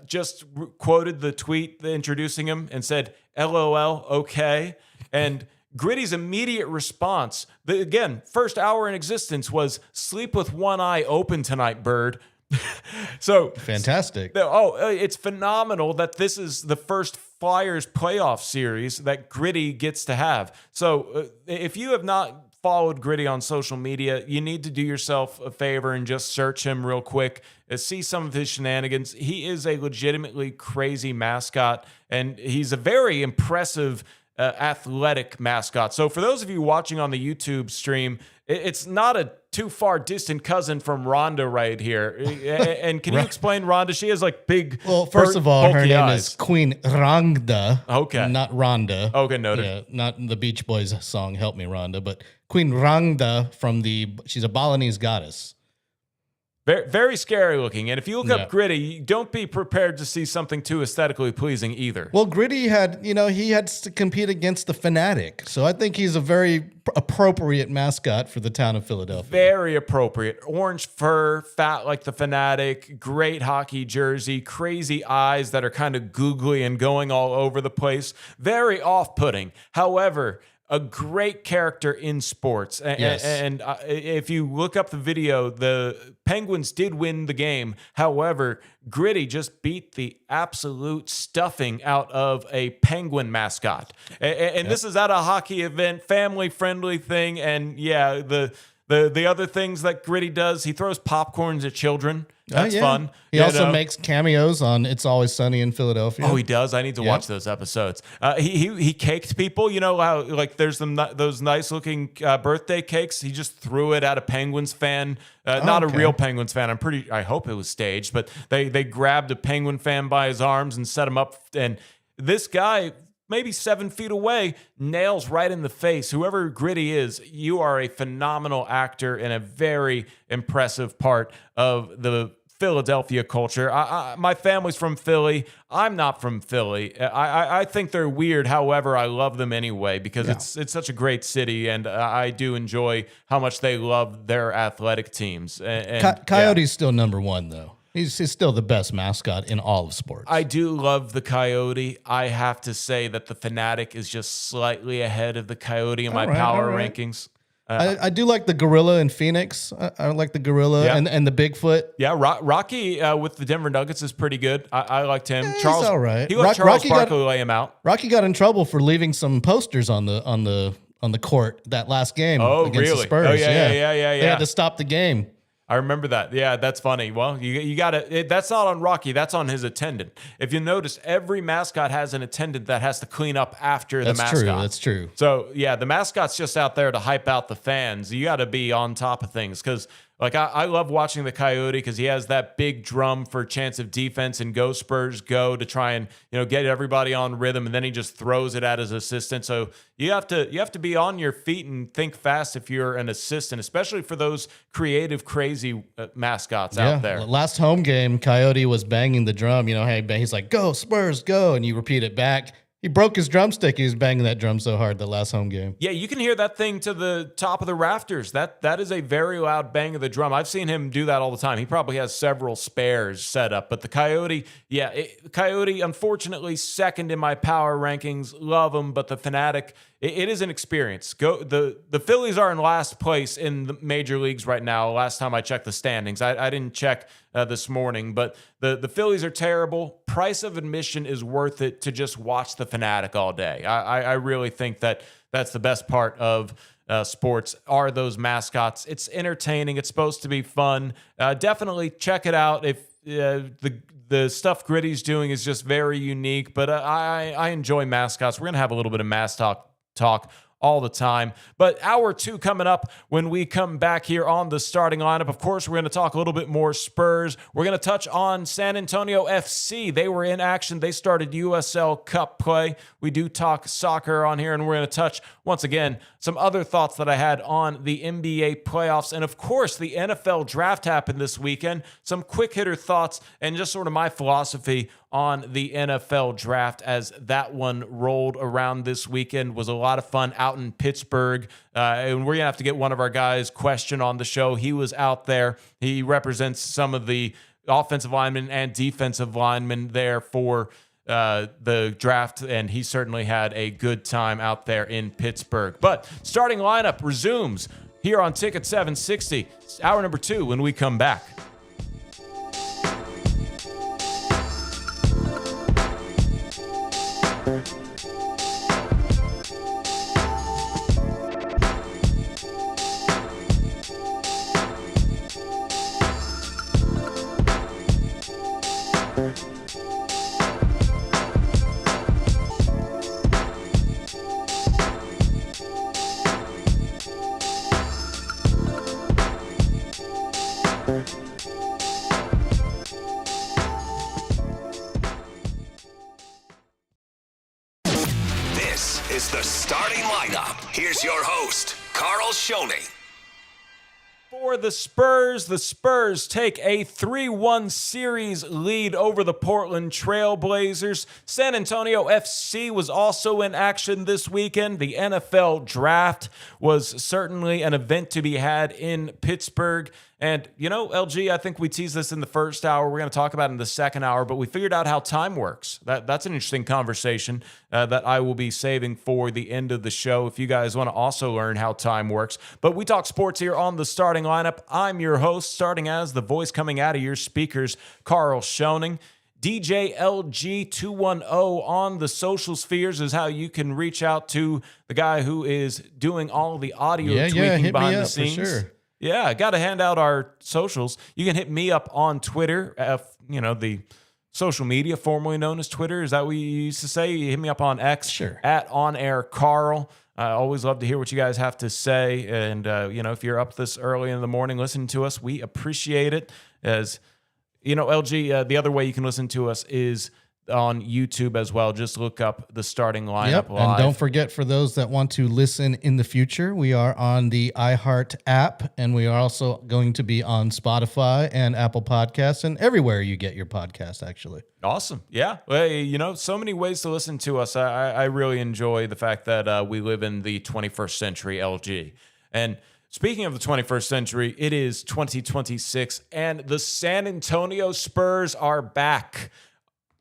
Speaker 2: just quoted the tweet introducing him and said, LOL, okay. And Gritty's immediate response, again, first hour in existence, was sleep with one eye open tonight, bird. So
Speaker 3: fantastic.
Speaker 2: It's phenomenal that this is the first Flyers playoff series that Gritty gets to have. So if you have not followed Gritty on social media, you need to do yourself a favor and just search him real quick, see some of his shenanigans. He is a legitimately crazy mascot, and he's a very impressive athletic mascot. So for those of you watching on the YouTube stream, it's not a too far distant cousin from Rhonda right here. And can you explain Rhonda? She has like big.
Speaker 3: Well, first of all, her name
Speaker 2: eyes.
Speaker 3: is Queen Rhonda.
Speaker 2: Okay.
Speaker 3: Not Rhonda.
Speaker 2: Okay, noted.
Speaker 3: Yeah, not the Beach Boys song "Help Me, Rhonda," but Queen Rhonda she's a Balinese goddess.
Speaker 2: Very, very scary looking. And if you look up Gritty, don't be prepared to see something too aesthetically pleasing either.
Speaker 3: Well, Gritty had to compete against the Fanatic. So I think he's a very appropriate mascot for the town of Philadelphia.
Speaker 2: Very appropriate. Orange fur, fat like the Fanatic, great hockey jersey, crazy eyes that are kind of googly and going all over the place. Very off-putting. However, a great character in sports. And if you look up the video, the Penguins did win the game. However, Gritty just beat the absolute stuffing out of a Penguin mascot. And this is at a hockey event, family-friendly thing. And yeah, the other things that Gritty does, he throws popcorns at children. That's fun.
Speaker 3: He also makes cameos on It's Always Sunny in Philadelphia.
Speaker 2: Oh, he does? I need to watch those episodes. He caked people. You know how like there's those nice looking birthday cakes? He just threw it at a Penguins fan. Not a real Penguins fan. I hope it was staged, but they grabbed a Penguin fan by his arms and set him up. And this guy, maybe 7 feet away, nails right in the face. Whoever Gritty is, you are a phenomenal actor and a very impressive part of the Philadelphia culture. My family's from Philly. I'm not from Philly. I think they're weird. However, I love them anyway because it's such a great city, and I do enjoy how much they love their athletic teams.
Speaker 3: Coyote's still number one, though. He's still the best mascot in all of sports.
Speaker 2: I do love the Coyote. I have to say that the Fanatic is just slightly ahead of the Coyote in my power rankings.
Speaker 3: I do like the gorilla in Phoenix. I like the gorilla and the Bigfoot.
Speaker 2: Yeah, Rocky with the Denver Nuggets is pretty good. I liked him.
Speaker 3: Charles, he's all right.
Speaker 2: He let Charles Barkley lay him out.
Speaker 3: Rocky got in trouble for leaving some posters on the court that last game against the Spurs.
Speaker 2: Oh, yeah.
Speaker 3: They had to stop the game.
Speaker 2: I remember that. Yeah, that's funny. Well, you got to. That's not on Rocky. That's on his attendant. If you notice, every mascot has an attendant that has to clean up after the mascot.
Speaker 3: That's true.
Speaker 2: So yeah, the mascot's just out there to hype out the fans. You got to be on top of things because. Like, I love watching the Coyote because he has that big drum for chance of defense and go Spurs go to try and, get everybody on rhythm. And then he just throws it at his assistant. So you have to be on your feet and think fast if you're an assistant, especially for those creative, crazy mascots out there.
Speaker 3: Last home game, Coyote was banging the drum. He's like, go Spurs, go. And you repeat it back. He broke his drumstick. He was banging that drum so hard the last home game.
Speaker 2: Yeah, you can hear that thing to the top of the rafters. That is a very loud bang of the drum. I've seen him do that all the time. He probably has several spares set up. But the Coyote, Coyote, unfortunately, second in my power rankings. Love him, but the Fanatic, it is an experience. The Phillies are in last place in the major leagues right now. Last time I checked the standings, I didn't check this morning, but the Phillies are terrible. Price of admission is worth it to just watch the Fanatic all day. I really think that's the best part of sports are those mascots. It's entertaining. It's supposed to be fun. Definitely check it out. If the stuff Gritty's doing is just very unique, but I enjoy mascots. We're gonna have a little bit of talk all the time. But hour 2 coming up when we come back here on the starting lineup. Of course, we're going to talk a little bit more Spurs. We're going to touch on San Antonio FC. They were in action. They started USL Cup play. We do talk soccer on here, and we're going to touch, once again, some other thoughts that I had on the NBA playoffs. And of course, the NFL draft happened this weekend. Some quick hitter thoughts and just sort of my philosophy on the NFL draft as that one rolled around this weekend. Was a lot of fun out in Pittsburgh. And we're going to have to get one of our guys, Question, on the show. He was out there. He represents some of the offensive linemen and defensive linemen there for the draft, and he certainly had a good time out there in Pittsburgh. But starting lineup resumes here on Ticket 760, hour number 2 when we come back.
Speaker 1: This is the starting lineup. Here's your host, Karl Schoening.
Speaker 2: For the Spurs take a 3-1 series lead over the Portland Trail Blazers. San Antonio FC was also in action this weekend. The NFL draft was certainly an event to be had in Pittsburgh. And, you know, LG, I think we teased this in the first hour. We're going to talk about it in the second hour, but we figured out how time works. That's an interesting conversation that I will be saving for the end of the show if you guys want to also learn how time works. But we talk sports here on the starting lineup. I'm your host, starting as the voice coming out of your speakers, Karl Schoening. DJ LG 210 on the social spheres is how you can reach out to the guy who is doing all the audio tweaking behind the scenes. For sure. Yeah, I got to hand out our socials. You can hit me up on Twitter, the social media formerly known as Twitter. Is that what you used to say? You hit me up on X,
Speaker 3: sure,
Speaker 2: at On Air Karl. I always love to hear what you guys have to say. And, if you're up this early in the morning listening to us, we appreciate it. As, LG, the other way you can listen to us is on YouTube as well. Just look up the starting lineup live.
Speaker 3: And don't forget, for those that want to listen in the future, we are on the iHeart app, and we are also going to be on Spotify and Apple Podcasts and everywhere you get your podcast, actually.
Speaker 2: Awesome. Yeah. Well, so many ways to listen to us. I really enjoy the fact that we live in the 21st century, LG. And speaking of the 21st century, it is 2026, and the San Antonio Spurs are back.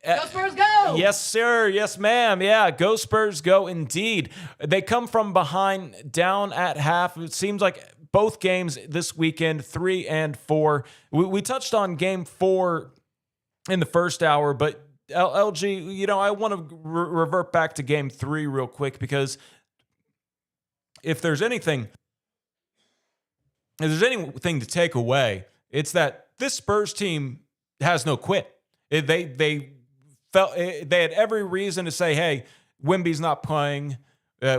Speaker 4: Go Spurs, go!
Speaker 2: Yes, sir. Yes, ma'am. Yeah, go Spurs, go indeed. They come from behind, down at half. It seems like both games this weekend, 3 and 4. We touched on game 4 in the first hour, but LG, I want to revert back to game 3 real quick, because if there's anything to take away, it's that this Spurs team has no quit. They had every reason to say, hey, Wemby's not playing.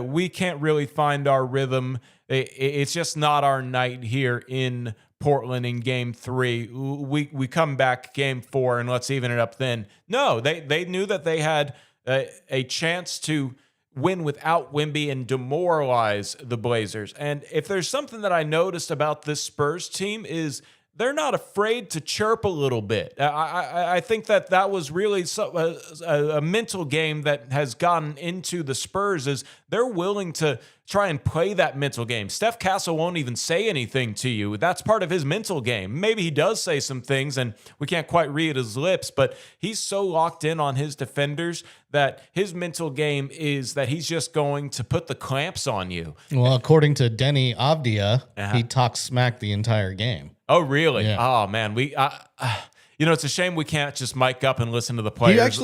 Speaker 2: We can't really find our rhythm. It's just not our night here in Portland in game 3. We come back game 4 and let's even it up then. No, they knew that they had a chance to win without Wemby and demoralize the Blazers. And if there's something that I noticed about this Spurs team is they're not afraid to chirp a little bit. I think that was really a mental game that has gotten into the Spurs, is they're willing to try and play that mental game. Steph Castle won't even say anything to you. That's part of his mental game. Maybe he does say some things and we can't quite read his lips, but he's so locked in on his defenders that his mental game is that he's just going to put the clamps on you.
Speaker 3: Well, according to Denny Avdia, he talks smack the entire game.
Speaker 2: Oh, really?
Speaker 3: Yeah.
Speaker 2: Oh, man. It's a shame we can't just mic up and listen to the players.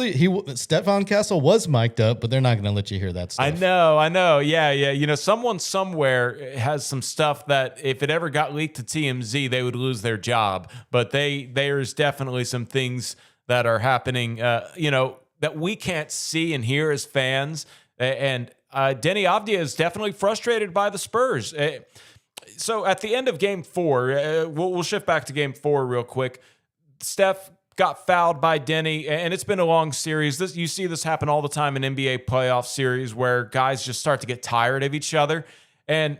Speaker 3: Stefan Castle was mic'd up, but they're not going to let you hear that stuff.
Speaker 2: I know. Yeah. Someone somewhere has some stuff that if it ever got leaked to TMZ, they would lose their job. But there's definitely some things that are happening, that we can't see and hear as fans. And Denny Avdia is definitely frustrated by the Spurs. So at the end of game 4, we'll shift back to game 4 real quick. Steph got fouled by Denny, and it's been a long series. You see this happen all the time in NBA playoff series where guys just start to get tired of each other. And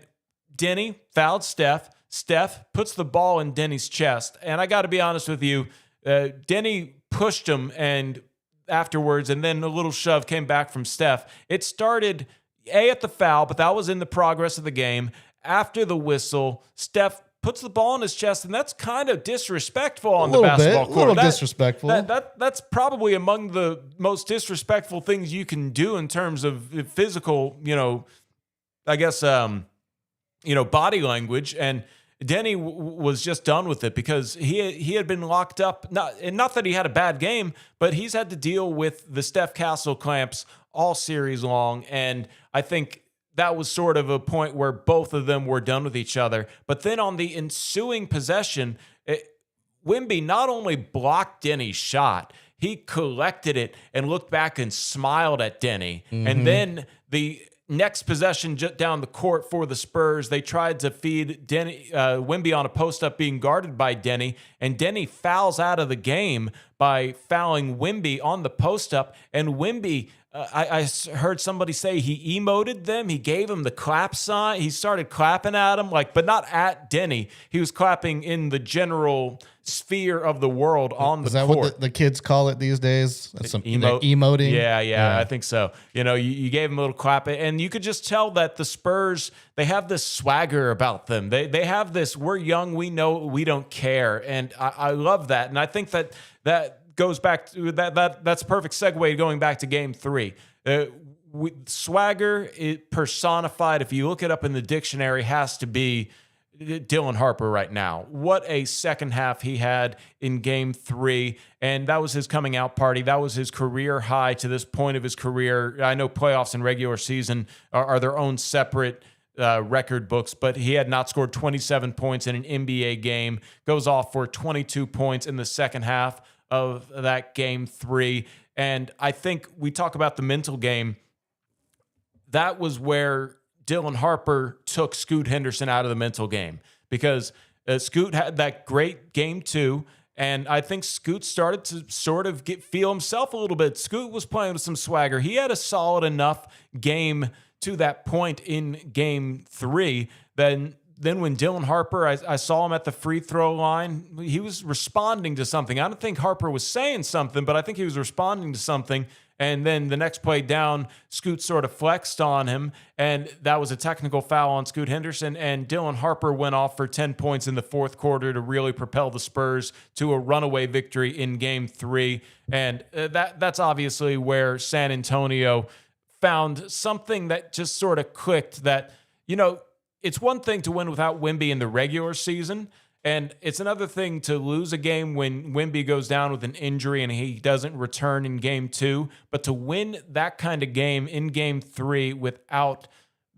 Speaker 2: Denny fouled Steph. Steph puts the ball in Denny's chest. And I got to be honest with you, Denny pushed him and afterwards, and then a little shove came back from Steph. It started at the foul, but that was in the progress of the game. After the whistle, Steph puts the ball in his chest, and that's kind of disrespectful on the basketball court.
Speaker 3: A little disrespectful.
Speaker 2: That's probably among the most disrespectful things you can do in terms of physical, I guess, body language. And Denny was just done with it because he had been locked up. Not that he had a bad game, but he's had to deal with the Steph Castle clamps all series long. And I think that was sort of a point where both of them were done with each other. But then on the ensuing possession, Wemby not only blocked Denny's shot, he collected it and looked back and smiled at Denny. Mm-hmm. And then the next possession down the court for the Spurs, they tried to feed Wemby on a post-up being guarded by Denny, and Denny fouls out of the game by fouling Wemby on the post-up, and Wemby, I heard somebody say he emoted them. He gave him the clap sign. He started clapping at him, but not at Denny. He was clapping in the general sphere of the world on the court. Is that
Speaker 3: what the kids call it these days? Emoting?
Speaker 2: Yeah, I think so. You gave him a little clap, and you could just tell that the Spurs, they have this swagger about them. They have this, we're young, we know, we don't care, and I love that. And I think that goes back to that's a perfect segue going back to game 3. Swagger, personified, if you look it up in the dictionary, has to be Dylan Harper right now. What a second half he had in game 3. And that was his coming out party. That was his career high to this point of his career. I know playoffs and regular season are their own separate record books, but he had not scored 27 points in an NBA game. Goes off for 22 points in the second half of that game 3. And I think we talk about the mental game. That was where Dylan Harper took Scoot Henderson out of the mental game, because Scoot had that great game 2, and I think Scoot started to sort of feel himself a little bit. Scoot was playing with some swagger. He had a solid enough game to that point in game 3. Then when Dylan Harper, I saw him at the free throw line, he was responding to something. I don't think Harper was saying something, but I think he was responding to something. And then the next play down, Scoot sort of flexed on him, and that was a technical foul on Scoot Henderson. And Dylan Harper went off for 10 points in the fourth quarter to really propel the Spurs to a runaway victory in game 3. And that's obviously where San Antonio found something that just sort of clicked, that, it's one thing to win without Wemby in the regular season, and it's another thing to lose a game when Wemby goes down with an injury and he doesn't return in game 2. But to win that kind of game in game 3 without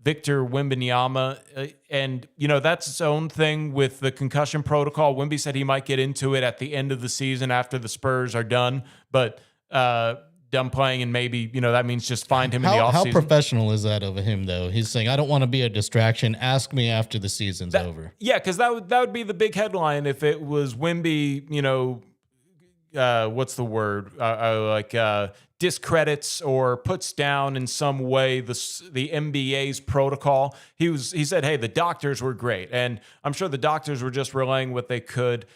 Speaker 2: Victor Wembanyama, and, that's its own thing with the concussion protocol. Wemby said he might get into it at the end of the season after the Spurs are done, but done playing, and maybe, that means just find him in the offseason.
Speaker 3: How professional is that of him, though? He's saying, I don't want to be a distraction. Ask me after the season's over.
Speaker 2: Yeah, because that would be the big headline if it was Wemby, what's the word? Discredits or puts down in some way the NBA's protocol. He said, hey, the doctors were great. And I'm sure the doctors were just relaying what they could.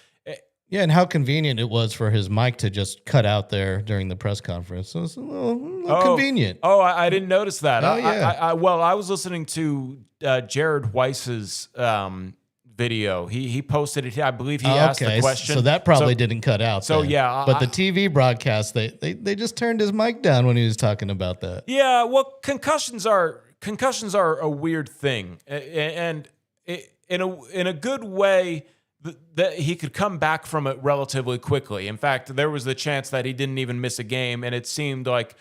Speaker 3: Yeah, and how convenient it was for his mic to just cut out there during the press conference. So it's a little convenient.
Speaker 2: Oh, I didn't notice that.
Speaker 3: Oh, yeah.
Speaker 2: I was listening to Jared Weiss's video. He posted it. I believe he asked the question.
Speaker 3: So that probably didn't cut out.
Speaker 2: So
Speaker 3: then.
Speaker 2: Yeah.
Speaker 3: But the TV broadcast, they just turned his mic down when he was talking about that.
Speaker 2: Yeah, well, concussions are a weird thing. And in a good way, that he could come back from it relatively quickly. In fact, there was the chance that he didn't even miss a game, and it seemed like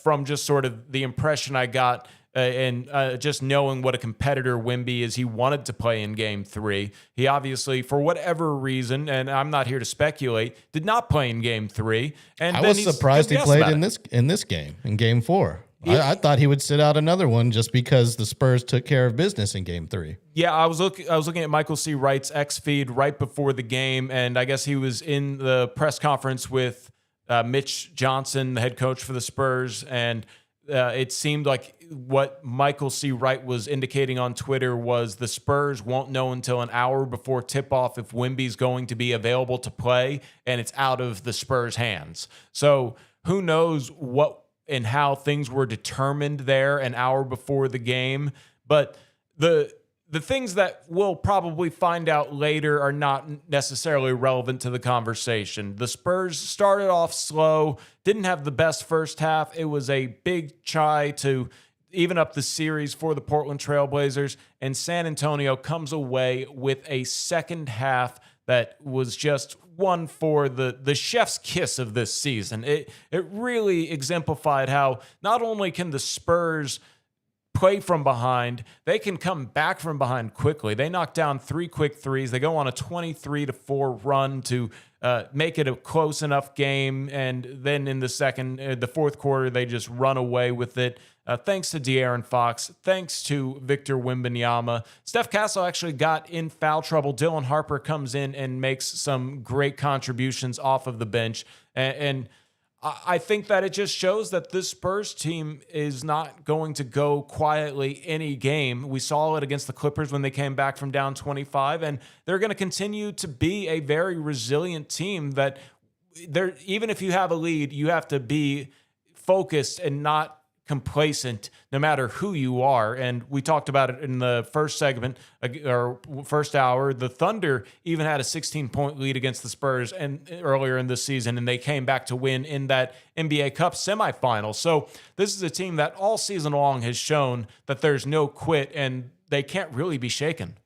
Speaker 2: from just sort of the impression I got and just knowing what a competitor Wemby is, he wanted to play in game 3. He obviously, for whatever reason, and I'm not here to speculate, did not play in game 3. And
Speaker 3: I was surprised he played in this game, in game 4. I thought he would sit out another one just because the Spurs took care of business in Game 3.
Speaker 2: Yeah, I was looking at Michael C. Wright's X feed right before the game, and I guess he was in the press conference with Mitch Johnson, the head coach for the Spurs, and it seemed like what Michael C. Wright was indicating on Twitter was the Spurs won't know until an hour before tip-off if Wemby's going to be available to play, and it's out of the Spurs' hands. So who knows what and how things were determined there an hour before the game. But the things that we'll probably find out later are not necessarily relevant to the conversation. The Spurs started off slow, didn't have the best first half. It was a big try to even up the series for the Portland Trailblazers, and San Antonio comes away with a second half that was just one for the chef's kiss of this season. It really exemplified how not only can the Spurs play from behind, they can come back from behind quickly. They knock down 3 quick threes. They go on a 23-4 run to make it a close enough game, and then in the fourth quarter, they just run away with it. Thanks to De'Aaron Fox, thanks to Victor Wembanyama. Steph Castle actually got in foul trouble. Dylan Harper comes in and makes some great contributions off of the bench. And I think that it just shows that this Spurs team is not going to go quietly any game. We saw it against the Clippers when they came back from down 25, and they're going to continue to be a very resilient team that even if you have a lead, you have to be focused and not complacent no matter who you are. And we talked about it in the first segment or first hour. The Thunder even had a 16-point lead against the Spurs and earlier in the season, and they came back to win in that NBA Cup semifinal. So this is a team that all season long has shown that there's no quit and they can't really be shaken.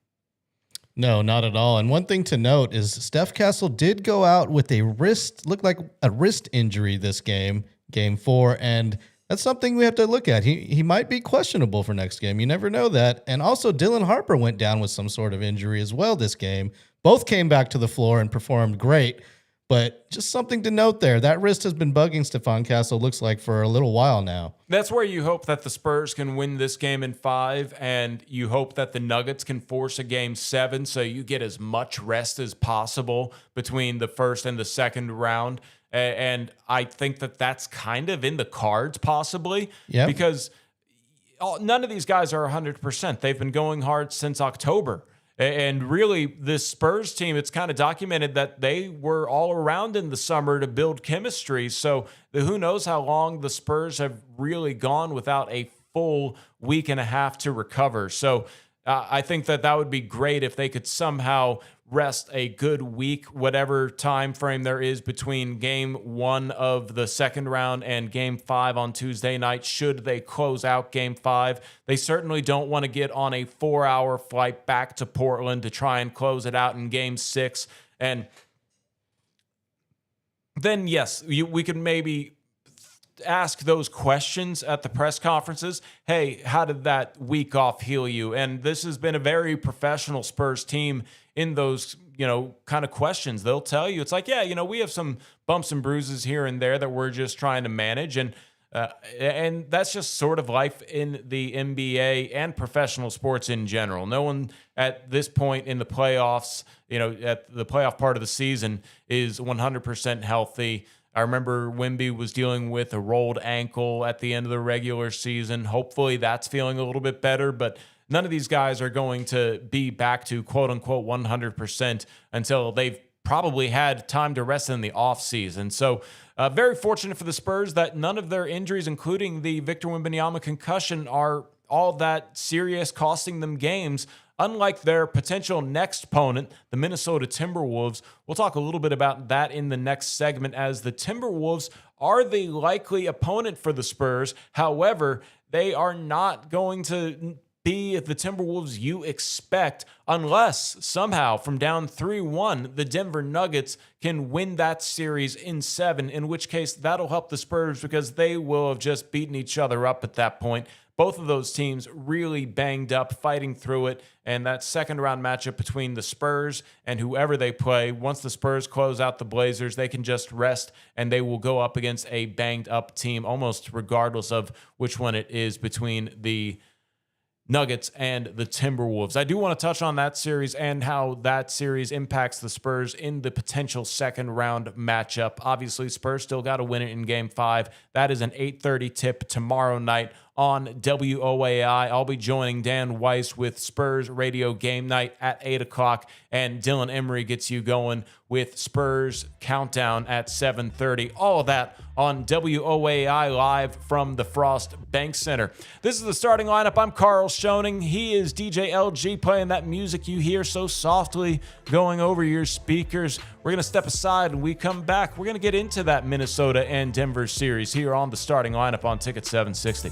Speaker 3: No, not at all. And one thing to note is Steph Castle did go out with looked like a wrist injury this game 4, and that's something we have to look at. He might be questionable for next game. You never know that. And also, Dylan Harper went down with some sort of injury as well this game. Both came back to the floor and performed great. But just something to note there. That wrist has been bugging Stephon Castle, looks like, for a little while now.
Speaker 2: That's where you hope that the Spurs can win this game in 5, and you hope that the Nuggets can force a game 7 so you get as much rest as possible between the first and the second round. And I think that that's kind of in the cards, possibly, because none of these guys are 100%. They've been going hard since October. And really, this Spurs team, it's kind of documented that they were all around in the summer to build chemistry. So who knows how long the Spurs have really gone without a full week and a half to recover. So I think that would be great if they could somehow rest a good week, whatever time frame there is between game 1 of the second round and game 5 on Tuesday night, should they close out game 5. They certainly don't want to get on a 4-hour flight back to Portland to try and close it out in game 6. And then, yes, we could maybe ask those questions at the press conferences. Hey, how did that week off heal you? And this has been a very professional Spurs team in those, kind of questions. They'll tell you, it's like, yeah, we have some bumps and bruises here and there that we're just trying to manage. And that's just sort of life in the NBA and professional sports in general. No one at this point in the playoffs, at the playoff part of the season, is 100% healthy. I remember Wemby was dealing with a rolled ankle at the end of the regular season. Hopefully that's feeling a little bit better, but none of these guys are going to be back to quote-unquote 100% until they've probably had time to rest in the offseason. So very fortunate for the Spurs that none of their injuries, including the Victor Wembanyama concussion, are all that serious, costing them games. Unlike their potential next opponent, the Minnesota Timberwolves. We'll talk a little bit about that in the next segment, as the Timberwolves are the likely opponent for the Spurs. However, they are not going to be the Timberwolves you expect unless somehow from down 3-1, the Denver Nuggets can win that series in 7, in which case that'll help the Spurs because they will have just beaten each other up at that point. both of those teams really banged up, fighting through it. And that second round matchup between the Spurs and whoever they play, once the Spurs close out the Blazers, they can just rest and they will go up against a banged up team almost regardless of which one it is between the Nuggets and the Timberwolves. I do want to touch on that series and how that series impacts the Spurs in the potential second round matchup. Obviously, Spurs still got to win it in Game 5. That is an 8:30 tip tomorrow night on WOAI. I'll be joining Dan Weiss with Spurs Radio Game Night at 8 o'clock, and Dylan Emery gets you going with Spurs Countdown at 7:30. All of that on WOAI live from the Frost Bank Center. This is the starting lineup. I'm Karl Schoening. He is DJ LG playing that music you hear so softly going over your speakers. We're going to step aside and we come back. We're going to get into that Minnesota and Denver series here on the starting lineup on Ticket 760.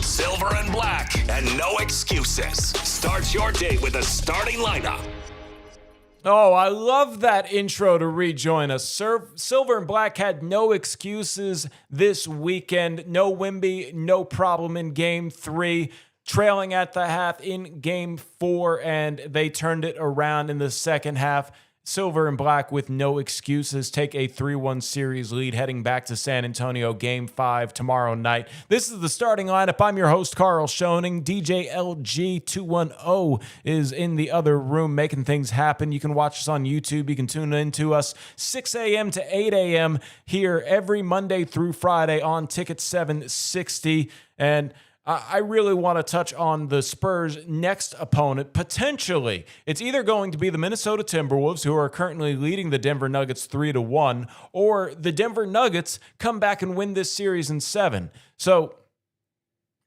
Speaker 1: Silver and black, and no excuses. Start your day with a starting lineup.
Speaker 2: Oh, I love that intro to rejoin us. Silver and Black had no excuses this weekend. No Wemby, no problem in Game 3. Trailing at the half in Game 4, and they turned it around in the second half. Silver and Black with no excuses take a 3-1 series lead heading back to San Antonio Game 5 tomorrow night. This is the starting lineup. I'm your host, Karl Schoening. DJ LG 210 is in the other room making things happen. You can watch us on YouTube. You can tune in to us 6 a.m. to 8 a.m. here every Monday through Friday on Ticket 760. And I really want to touch on the Spurs' next opponent, potentially. It's either going to be the Minnesota Timberwolves, who are currently leading the Denver Nuggets 3-1, or the Denver Nuggets come back and win this series in 7. So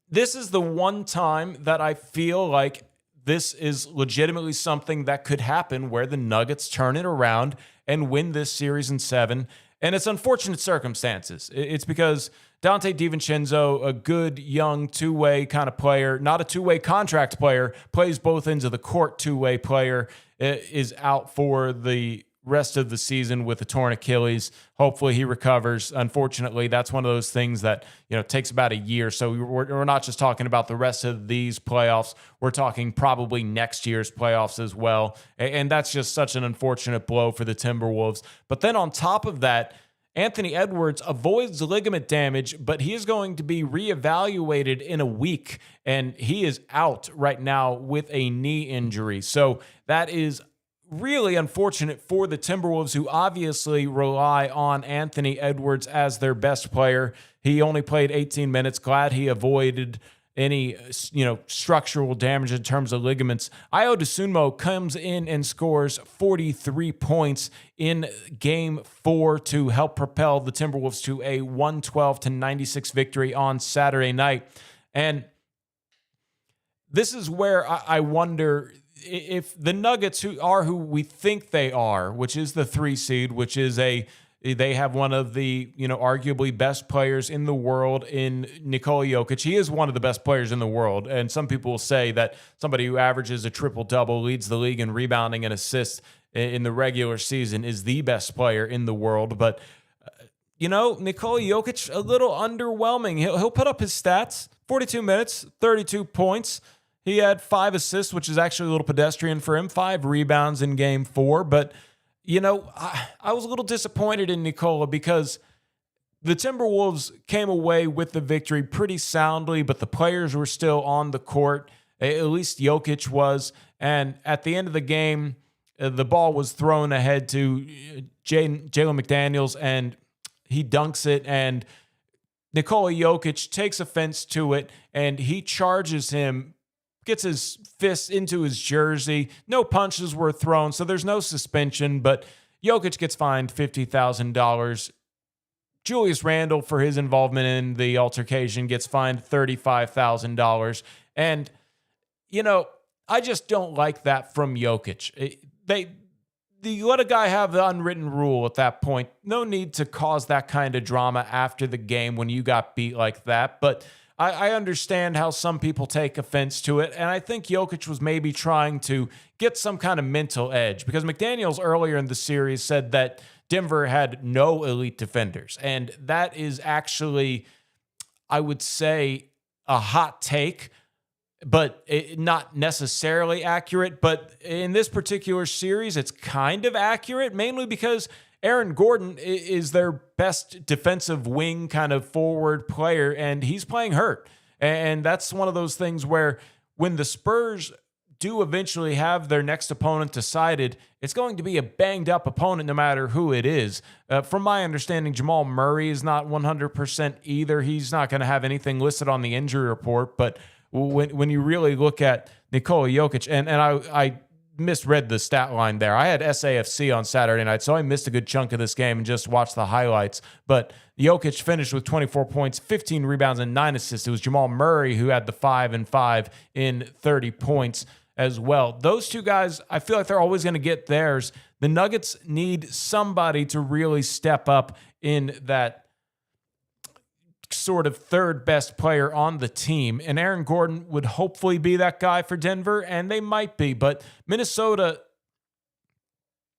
Speaker 2: this is the one time that I feel like this is legitimately something that could happen where the Nuggets turn it around and win this series in 7. And it's unfortunate circumstances. It's because Dante DiVincenzo, a good young two-way kind of player, not a two-way contract player, plays both ends of the court two-way player, is out for the rest of the season with a torn Achilles. Hopefully he recovers. Unfortunately, that's one of those things that takes about a year. So we're not just talking about the rest of these playoffs. We're talking probably next year's playoffs as well. And that's just such an unfortunate blow for the Timberwolves. But then on top of that, Anthony Edwards avoids ligament damage, but he is going to be reevaluated in a week, and he is out right now with a knee injury. So that is really unfortunate for the Timberwolves, who obviously rely on Anthony Edwards as their best player. He only played 18 minutes. Glad he avoided any structural damage in terms of ligaments. Ayo Dosunmu comes in and scores 43 points in Game 4 to help propel the Timberwolves to a 112-96 victory on Saturday night. And this is where I wonder if the Nuggets, who we think they are, which is the 3 seed, which is they have one of the, arguably best players in the world in Nikola Jokic. He is one of the best players in the world. And some people will say that somebody who averages a triple-double, leads the league in rebounding and assists in the regular season, is the best player in the world. But, Nikola Jokic, a little underwhelming. He'll put up his stats, 42 minutes, 32 points. He had 5 assists, which is actually a little pedestrian for him, 5 rebounds in Game 4. But I was a little disappointed in Nikola because the Timberwolves came away with the victory pretty soundly, but the players were still on the court. At least Jokic was. And at the end of the game, the ball was thrown ahead to Jalen McDaniels, and he dunks it. And Nikola Jokic takes offense to it, and he charges him, gets his fist into his jersey. No punches were thrown, so there's no suspension, but Jokic gets fined $50,000. Julius Randle, for his involvement in the altercation, gets fined $35,000. And, I just don't like that from Jokic. You let a guy have the unwritten rule at that point. No need to cause that kind of drama after the game when you got beat like that, but I understand how some people take offense to it, and I think Jokic was maybe trying to get some kind of mental edge because McDaniels earlier in the series said that Denver had no elite defenders, and that is actually, I would say, a hot take, but not necessarily accurate. But in this particular series, it's kind of accurate, mainly because Aaron Gordon is their best defensive wing kind of forward player, and he's playing hurt. And that's one of those things where when the Spurs do eventually have their next opponent decided, it's going to be a banged-up opponent no matter who it is. From my understanding, Jamal Murray is not 100% either. He's not going to have anything listed on the injury report. But when you really look at Nikola Jokic, and I misread the stat line there. I had SAFC on Saturday night, so I missed a good chunk of this game and just watched the highlights. But Jokic finished with 24 points, 15 rebounds, and 9 assists. It was Jamal Murray who had the 5 and 5 in 30 points as well. Those two guys, I feel like they're always going to get theirs. The Nuggets need somebody to really step up in that sort of third best player on the team. And Aaron Gordon would hopefully be that guy for Denver, and they might be. But Minnesota,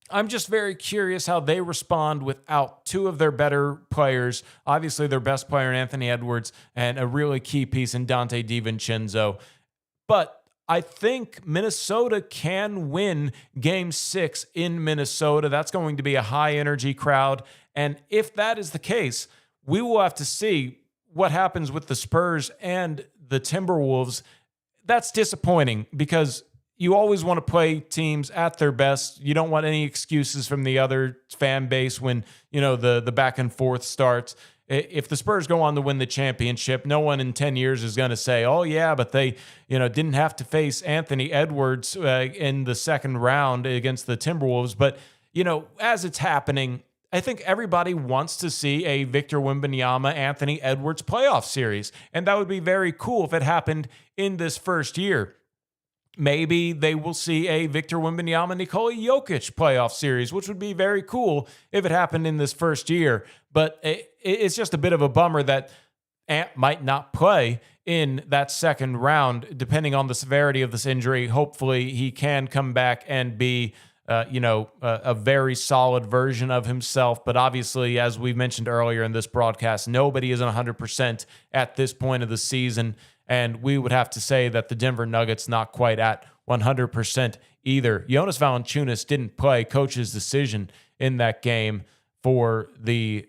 Speaker 2: I'm just very curious how they respond without 2 of their better players. Obviously, their best player in Anthony Edwards and a really key piece in Dante DiVincenzo. But I think Minnesota can win Game 6 in Minnesota. That's going to be a high-energy crowd. And if that is the case, we will have to see what happens with the Spurs and the Timberwolves. That's disappointing because you always want to play teams at their best. You don't want any excuses from the other fan base when, the back and forth starts. If the Spurs go on to win the championship, no one in 10 years is going to say, oh, yeah, but they, didn't have to face Anthony Edwards in the second round against the Timberwolves. But, as it's happening, I think everybody wants to see a Victor Wembanyama, Anthony Edwards playoff series. And that would be very cool if it happened in this first year. Maybe they will see a Victor Wembanyama, Nikola Jokic playoff series, which would be very cool if it happened in this first year. But it's just a bit of a bummer that Ant might not play in that second round, depending on the severity of this injury. Hopefully he can come back and be a very solid version of himself. But obviously, as we mentioned earlier in this broadcast, nobody is 100% at this point of the season. And we would have to say that the Denver Nuggets not quite at 100% either. Jonas Valanciunas didn't play. Coach's decision in that game for the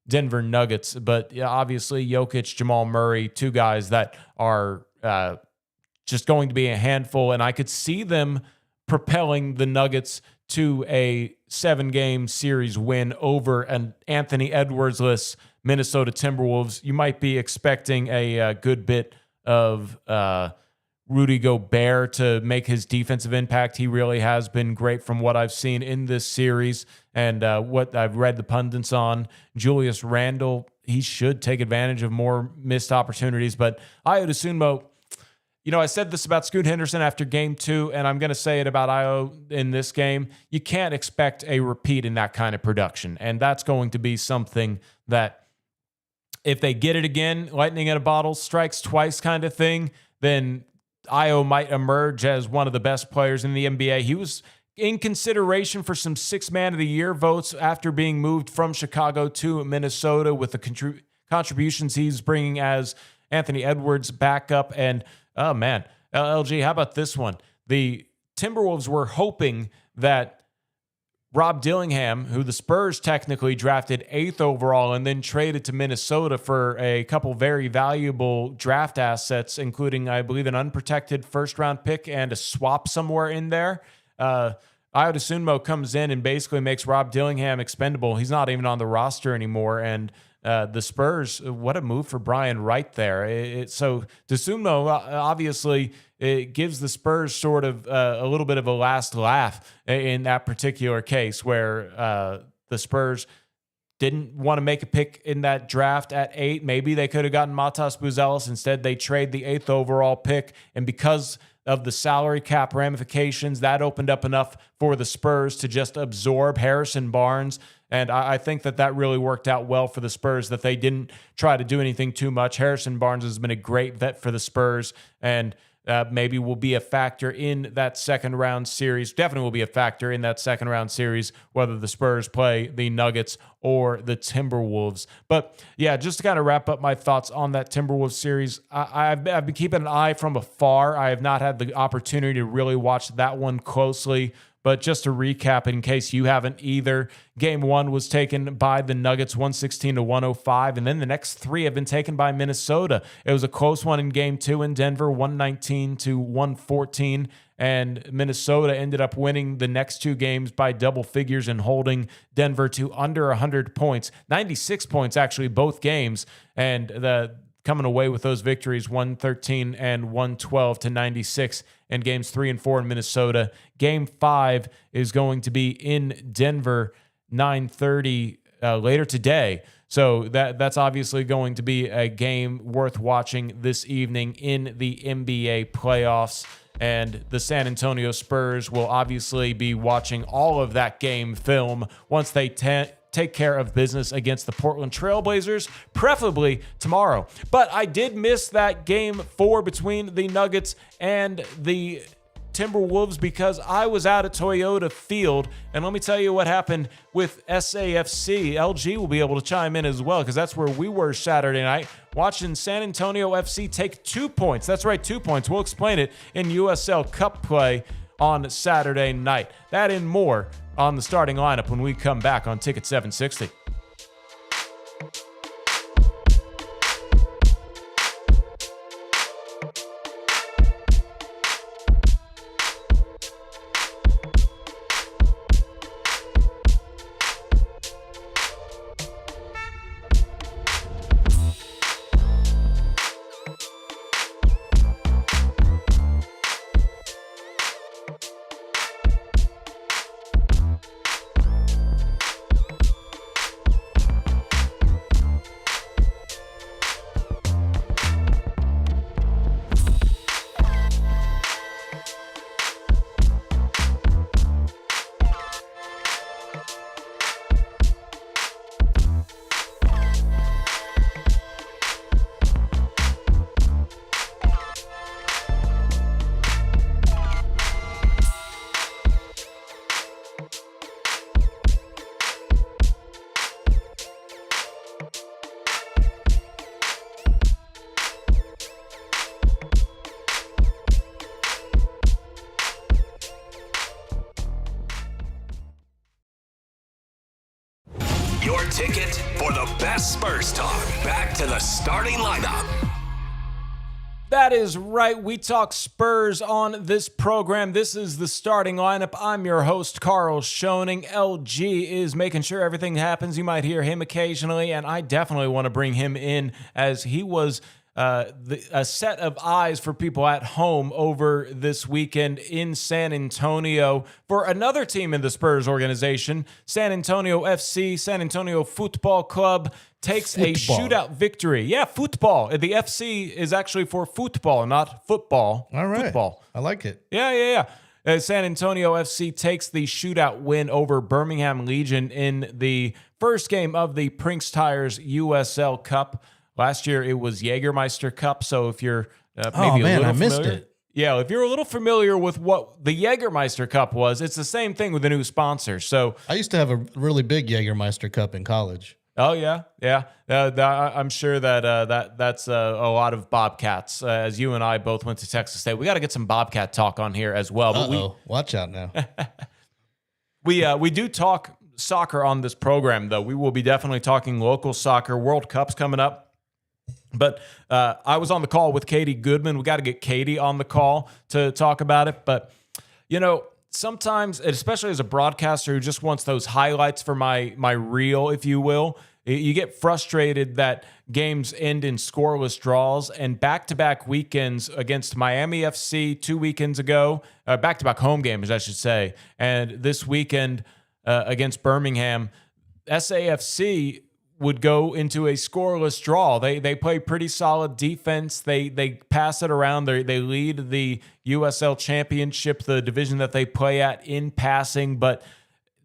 Speaker 2: Denver Nuggets. But obviously, Jokic, Jamal Murray, 2 guys that are just going to be a handful. And I could see them propelling the Nuggets to a 7-game series win over an Anthony Edwards-less Minnesota Timberwolves. You might be expecting a good bit of Rudy Gobert to make his defensive impact. He really has been great from what I've seen in this series and what I've read the pundits on. Julius Randle, he should take advantage of more missed opportunities, but Ayo Dosunmu, I said this about Scoot Henderson after game 2, and I'm going to say it about Ayo in this game. You can't expect a repeat in that kind of production, and that's going to be something that if they get it again, lightning in a bottle strikes twice kind of thing, then Ayo might emerge as one of the best players in the NBA. He was in consideration for some 6th Man of the Year votes after being moved from Chicago to Minnesota with the contributions he's bringing as Anthony Edwards backup. And, oh, man, LG, how about this one? The Timberwolves were hoping that Rob Dillingham, who the Spurs technically drafted 8th overall and then traded to Minnesota for a couple very valuable draft assets, including, I believe, an unprotected first-round pick and a swap somewhere in there. Ayo Dosunmu comes in and basically makes Rob Dillingham expendable. He's not even on the roster anymore, and the Spurs, what a move for Brian Wright there. So Dosunmu, obviously, it gives the Spurs sort of a little bit of a last laugh in that particular case where the Spurs didn't want to make a pick in that draft at 8. Maybe they could have gotten Matas Buzelis. Instead, they trade the 8th overall pick, and because of the salary cap ramifications, that opened up enough for the Spurs to just absorb Harrison Barnes. And I think that really worked out well for the Spurs, that they didn't try to do anything too much. Harrison Barnes has been a great vet for the Spurs, and maybe will be a factor in that second round series. Definitely will be a factor in that second round series, whether the Spurs play the Nuggets or the Timberwolves. But yeah, just to kind of wrap up my thoughts on that Timberwolves series, I've been keeping an eye from afar. I have not had the opportunity to really watch that one closely. But just to recap, in case you haven't either, Game 1 was taken by the Nuggets 116-105, and then the next 3 have been taken by Minnesota. It was a close one in Game 2 in Denver, 119-114, and Minnesota ended up winning the next 2 games by double figures and holding Denver to under 100 points, 96 points actually both games, and coming away with those victories, 113 and 112-96 in games 3 and 4 in Minnesota. Game 5 is going to be in Denver, 9:30 later today. So that's obviously going to be a game worth watching this evening in the NBA playoffs. And the San Antonio Spurs will obviously be watching all of that game film once they take care of business against the Portland Trailblazers, preferably tomorrow. But I did miss that Game 4 between the Nuggets and the Timberwolves because I was out at Toyota Field. And let me tell you what happened with SAFC. LG will be able to chime in as well because that's where we were Saturday night, watching San Antonio FC take 2 points. That's right, 2 points. We'll explain it in USL Cup play on Saturday night. That and more on the starting lineup when we come back on Ticket 760.
Speaker 1: Your ticket for the best Spurs talk. Back to the starting lineup.
Speaker 2: That is right. We talk Spurs on this program. This is the starting lineup. I'm your host, Karl Schoening. LG is making sure everything happens. You might hear him occasionally, and I definitely want to bring him in as he was a set of eyes for people at home over this weekend in San Antonio for another team in the Spurs organization. San Antonio FC, San Antonio Football Club, takes a shootout victory. Yeah, football. The FC is actually for football, not football.
Speaker 3: All right.
Speaker 2: Football.
Speaker 3: I like it.
Speaker 2: Yeah. San Antonio FC takes the shootout win over Birmingham Legion in the first game of the Prinks Tires USL Cup. Last year it was Jägermeister Cup, so if you're maybe a little
Speaker 3: I missed
Speaker 2: familiar,
Speaker 3: it.
Speaker 2: Yeah, if you're a little familiar with what the Jägermeister Cup was, it's the same thing with a new sponsor. So
Speaker 3: I used to have a really big Jägermeister cup in college.
Speaker 2: oh yeah. I'm sure that that's a lot of Bobcats. As you and I both went to Texas State, we got to get some Bobcat talk on here as well. But
Speaker 3: Watch out now.
Speaker 2: we do talk soccer on this program, though. We will be definitely talking local soccer. World Cup's coming up. But I was on the call with Katie Goodman. We got to get Katie on the call to talk about it. But, sometimes, especially as a broadcaster who just wants those highlights for my reel, if you will, you get frustrated that games end in scoreless draws. And back-to-back weekends against Miami FC 2 weekends ago, back-to-back home games, I should say, and this weekend against Birmingham, SAFC would go into a scoreless draw. They play pretty solid defense. They pass it around. They lead the USL Championship, the division that they play at, in passing, but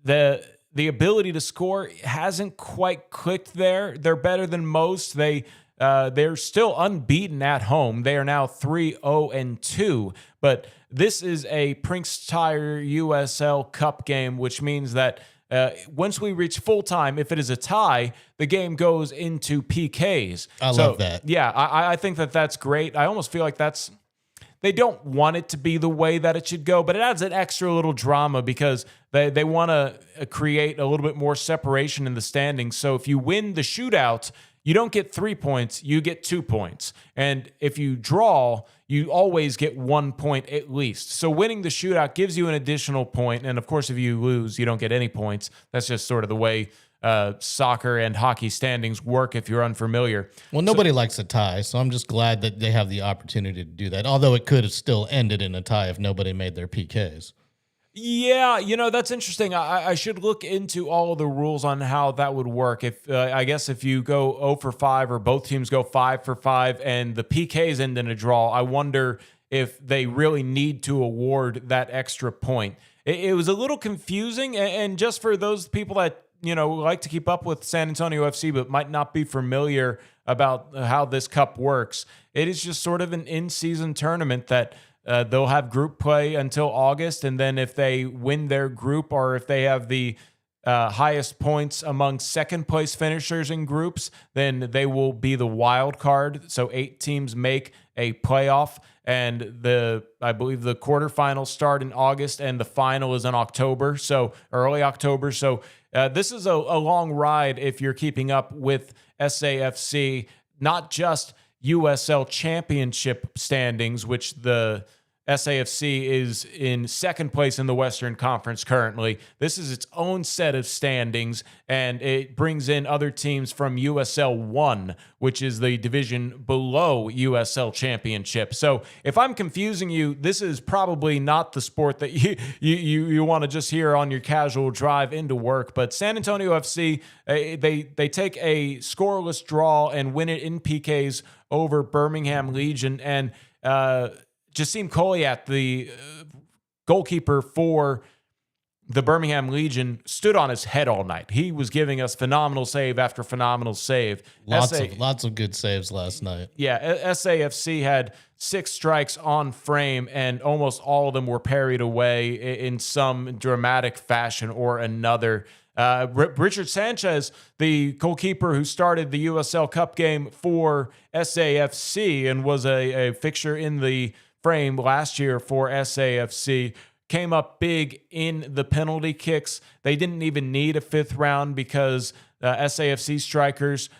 Speaker 2: the ability to score hasn't quite clicked there. They're better than most. They're still unbeaten at home. They are now 3-0-2, but this is a Prinks Tire USL Cup game, which means that once we reach full time, if it is a tie, the game goes into PKs.
Speaker 3: I love that.
Speaker 2: Yeah, I think that's great. I almost feel like they don't want it to be the way that it should go, but it adds an extra little drama because they want to create a little bit more separation in the standings. So if you win the shootout, you don't get 3 points, you get 2 points. And if you draw, you always get 1 point at least. So winning the shootout gives you an additional point. And of course, if you lose, you don't get any points. That's just sort of the way soccer and hockey standings work if you're unfamiliar.
Speaker 3: Well, nobody likes a tie, so I'm just glad that they have the opportunity to do that. Although it could have still ended in a tie if nobody made their PKs.
Speaker 2: Yeah, that's interesting. I should look into all of the rules on how that would work. If I guess if you go 0 for 5 or both teams go 5 for 5 and the PKs end in a draw, I wonder if they really need to award that extra point. It was a little confusing, and just for those people that like to keep up with San Antonio FC but might not be familiar about how this cup works, it is just sort of an in-season tournament that they'll have group play until August, and then if they win their group or if they have the highest points among second-place finishers in groups, then they will be the wild card. So 8 teams make a playoff, and I believe the quarterfinals start in August, and the final is in October, so early October. So this is a long ride if you're keeping up with SAFC, not just USL Championship standings, which the SAFC is in second place in the Western Conference currently. This is its own set of standings, and it brings in other teams from USL 1, which is the division below USL Championship. So if I'm confusing you, this is probably not the sport that you want to just hear on your casual drive into work. But San Antonio FC, they take a scoreless draw and win it in PKs over Birmingham Legion, and Jassim Koliat, the goalkeeper for the Birmingham Legion, stood on his head all night. He was giving us phenomenal save after phenomenal save.
Speaker 3: Lots of good saves last night.
Speaker 2: Yeah, SAFC had 6 strikes on frame, and almost all of them were parried away in some dramatic fashion or another. Richard Sanchez, the goalkeeper who started the USL Cup game for SAFC and was a fixture in the frame last year for SAFC, came up big in the penalty kicks. They didn't even need a 5th round because SAFC strikers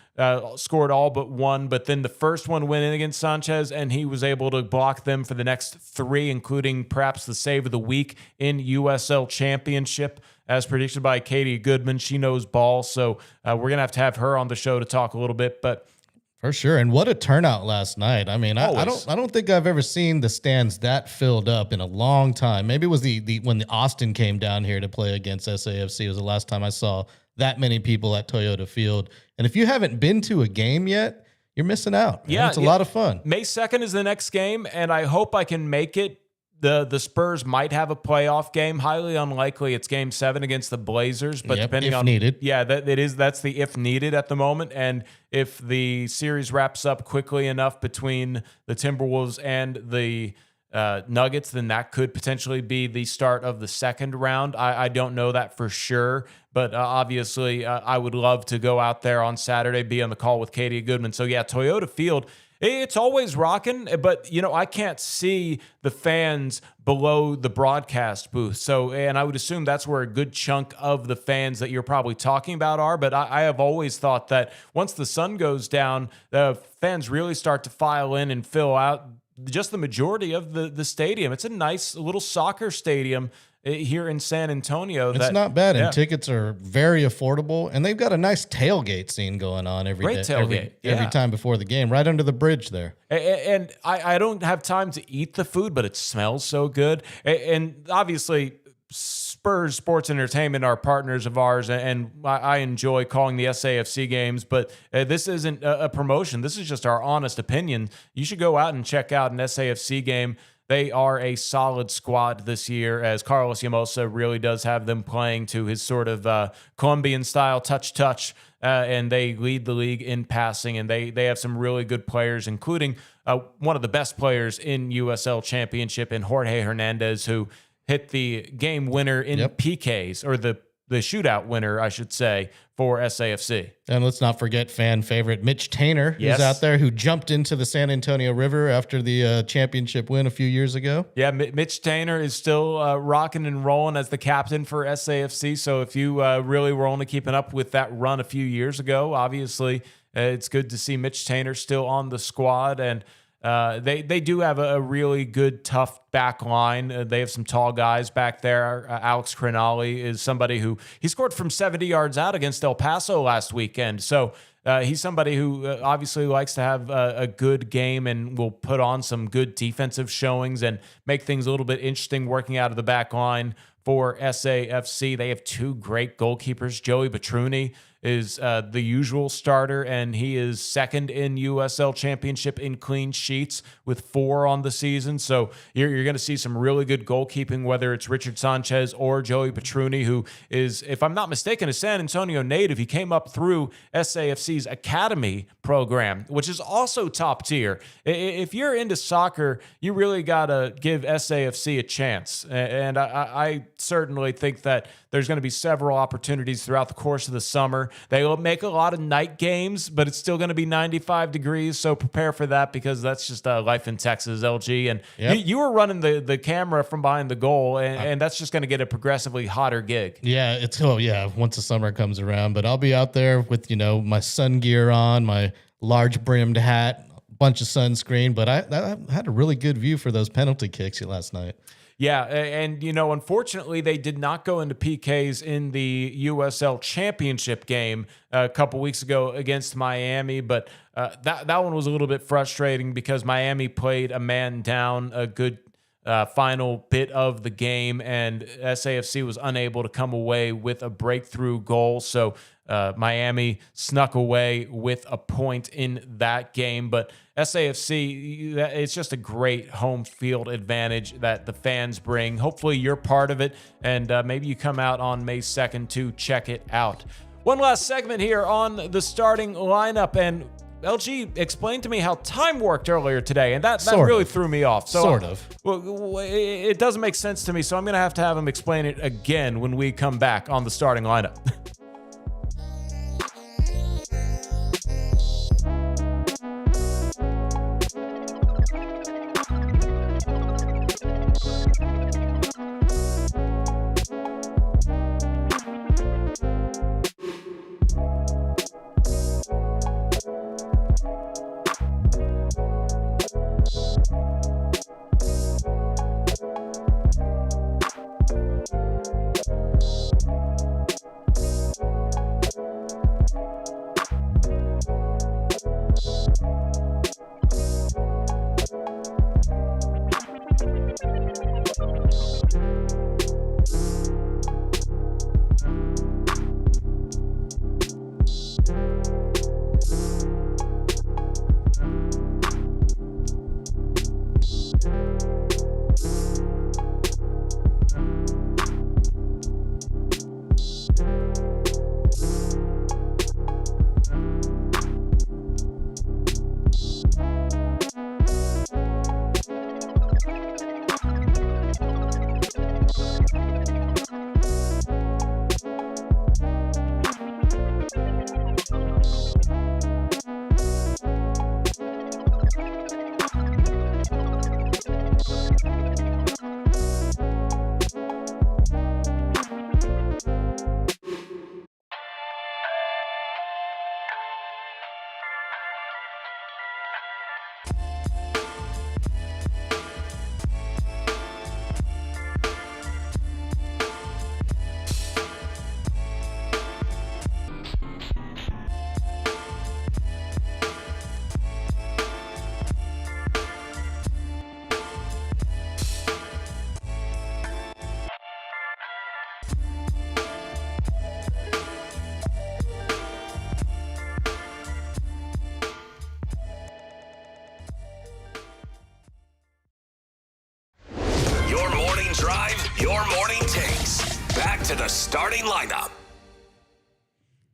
Speaker 2: scored all but 1, but then the first one went in against Sanchez, and he was able to block them for the next 3, including perhaps the save of the week in USL Championship, as predicted by Katie Goodman. She knows ball, so we're going to have her on the show to talk a little bit, but
Speaker 3: For sure. And what a turnout last night. I mean, I don't think I've ever seen the stands that filled up in a long time. Maybe it was the when the Austin came down here to play against SAFC. It was the last time I saw that many people at Toyota Field. And if you haven't been to a game yet, you're missing out.
Speaker 2: Yeah,
Speaker 3: it's a lot of fun.
Speaker 2: May 2nd is the next game, and I hope I can make it. The Spurs might have a playoff game. Highly unlikely. It's Game 7 against the Blazers, but depending on
Speaker 3: needed,
Speaker 2: that's the if needed at the moment. And if the series wraps up quickly enough between the Timberwolves and the Nuggets, then that could potentially be the start of the second round. I don't know that for sure, but obviously I would love to go out there on Saturday, be on the call with Katie Goodman. So yeah, Toyota Field. It's always rocking, but, I can't see the fans below the broadcast booth. So, and I would assume that's where a good chunk of the fans that you're probably talking about are. But I have always thought that once the sun goes down, the fans really start to file in and fill out just the majority of the stadium. It's a nice little soccer stadium here in San Antonio.
Speaker 3: It's not bad, and tickets are very affordable, and they've got a nice tailgate scene going on every time before the game, right under the bridge there.
Speaker 2: And I don't have time to eat the food, but it smells so good. And obviously, Spurs Sports Entertainment are partners of ours, and I enjoy calling the SAFC games, but this isn't a promotion. This is just our honest opinion. You should go out and check out an SAFC game. They are a solid squad this year, as Carlos Yamosa really does have them playing to his sort of Colombian-style touch, and they lead the league in passing, and they have some really good players, including one of the best players in USL Championship in Jorge Hernandez, who hit the game winner in PKs, or the shootout winner, I should say, for SAFC.
Speaker 3: And let's not forget fan favorite Mitch Tainer, who's out there, who jumped into the San Antonio River after the championship win a few years ago. Yeah,
Speaker 2: Mitch Tainer is still rocking and rolling as the captain for SAFC. So if you really were only keeping up with that run a few years ago, obviously it's good to see Mitch Tainer still on the squad. And they do have a really good, tough back line. They have some tall guys back there. Alex Crinali is somebody who he scored from 70 yards out against El Paso last weekend. So he's somebody who obviously likes to have a good game and will put on some good defensive showings and make things a little bit interesting working out of the back line for SAFC. They have two great goalkeepers. Joey Petruni is the usual starter, and he is second in USL Championship in clean sheets with 4 on the season. So you're going to see some really good goalkeeping, whether it's Richard Sanchez or Joey Petruni, who is, if I'm not mistaken, a San Antonio native. He came up through SAFC's academy program, which is also top tier. If you're into soccer, you really got to give SAFC a chance. And I certainly think that there's going to be several opportunities throughout the course of the summer. They will make a lot of night games, but it's still going to be 95 degrees, so prepare for that, because that's just life in Texas, LG. And you were running the camera from behind the goal, and that's just going to get a progressively hotter gig.
Speaker 3: Yeah, once the summer comes around. But I'll be out there with, my sun gear on, my large brimmed hat, bunch of sunscreen. But I had a really good view for those penalty kicks last night.
Speaker 2: Yeah, and unfortunately, they did not go into PKs in the USL Championship game a couple weeks ago against Miami, but that one was a little bit frustrating because Miami played a man down a good final bit of the game, and SAFC was unable to come away with a breakthrough goal. So Miami snuck away with a point in that game. But SAFC, it's just a great home field advantage that the fans bring. Hopefully you're part of it, and maybe you come out on May 2nd to check it out. One last segment here on the starting lineup, and LG explained to me how time worked earlier today, and that really threw me off. So,
Speaker 3: sort of.
Speaker 2: Well, it doesn't make sense to me, so I'm going to have him explain it again when we come back on the starting lineup.
Speaker 1: the starting lineup.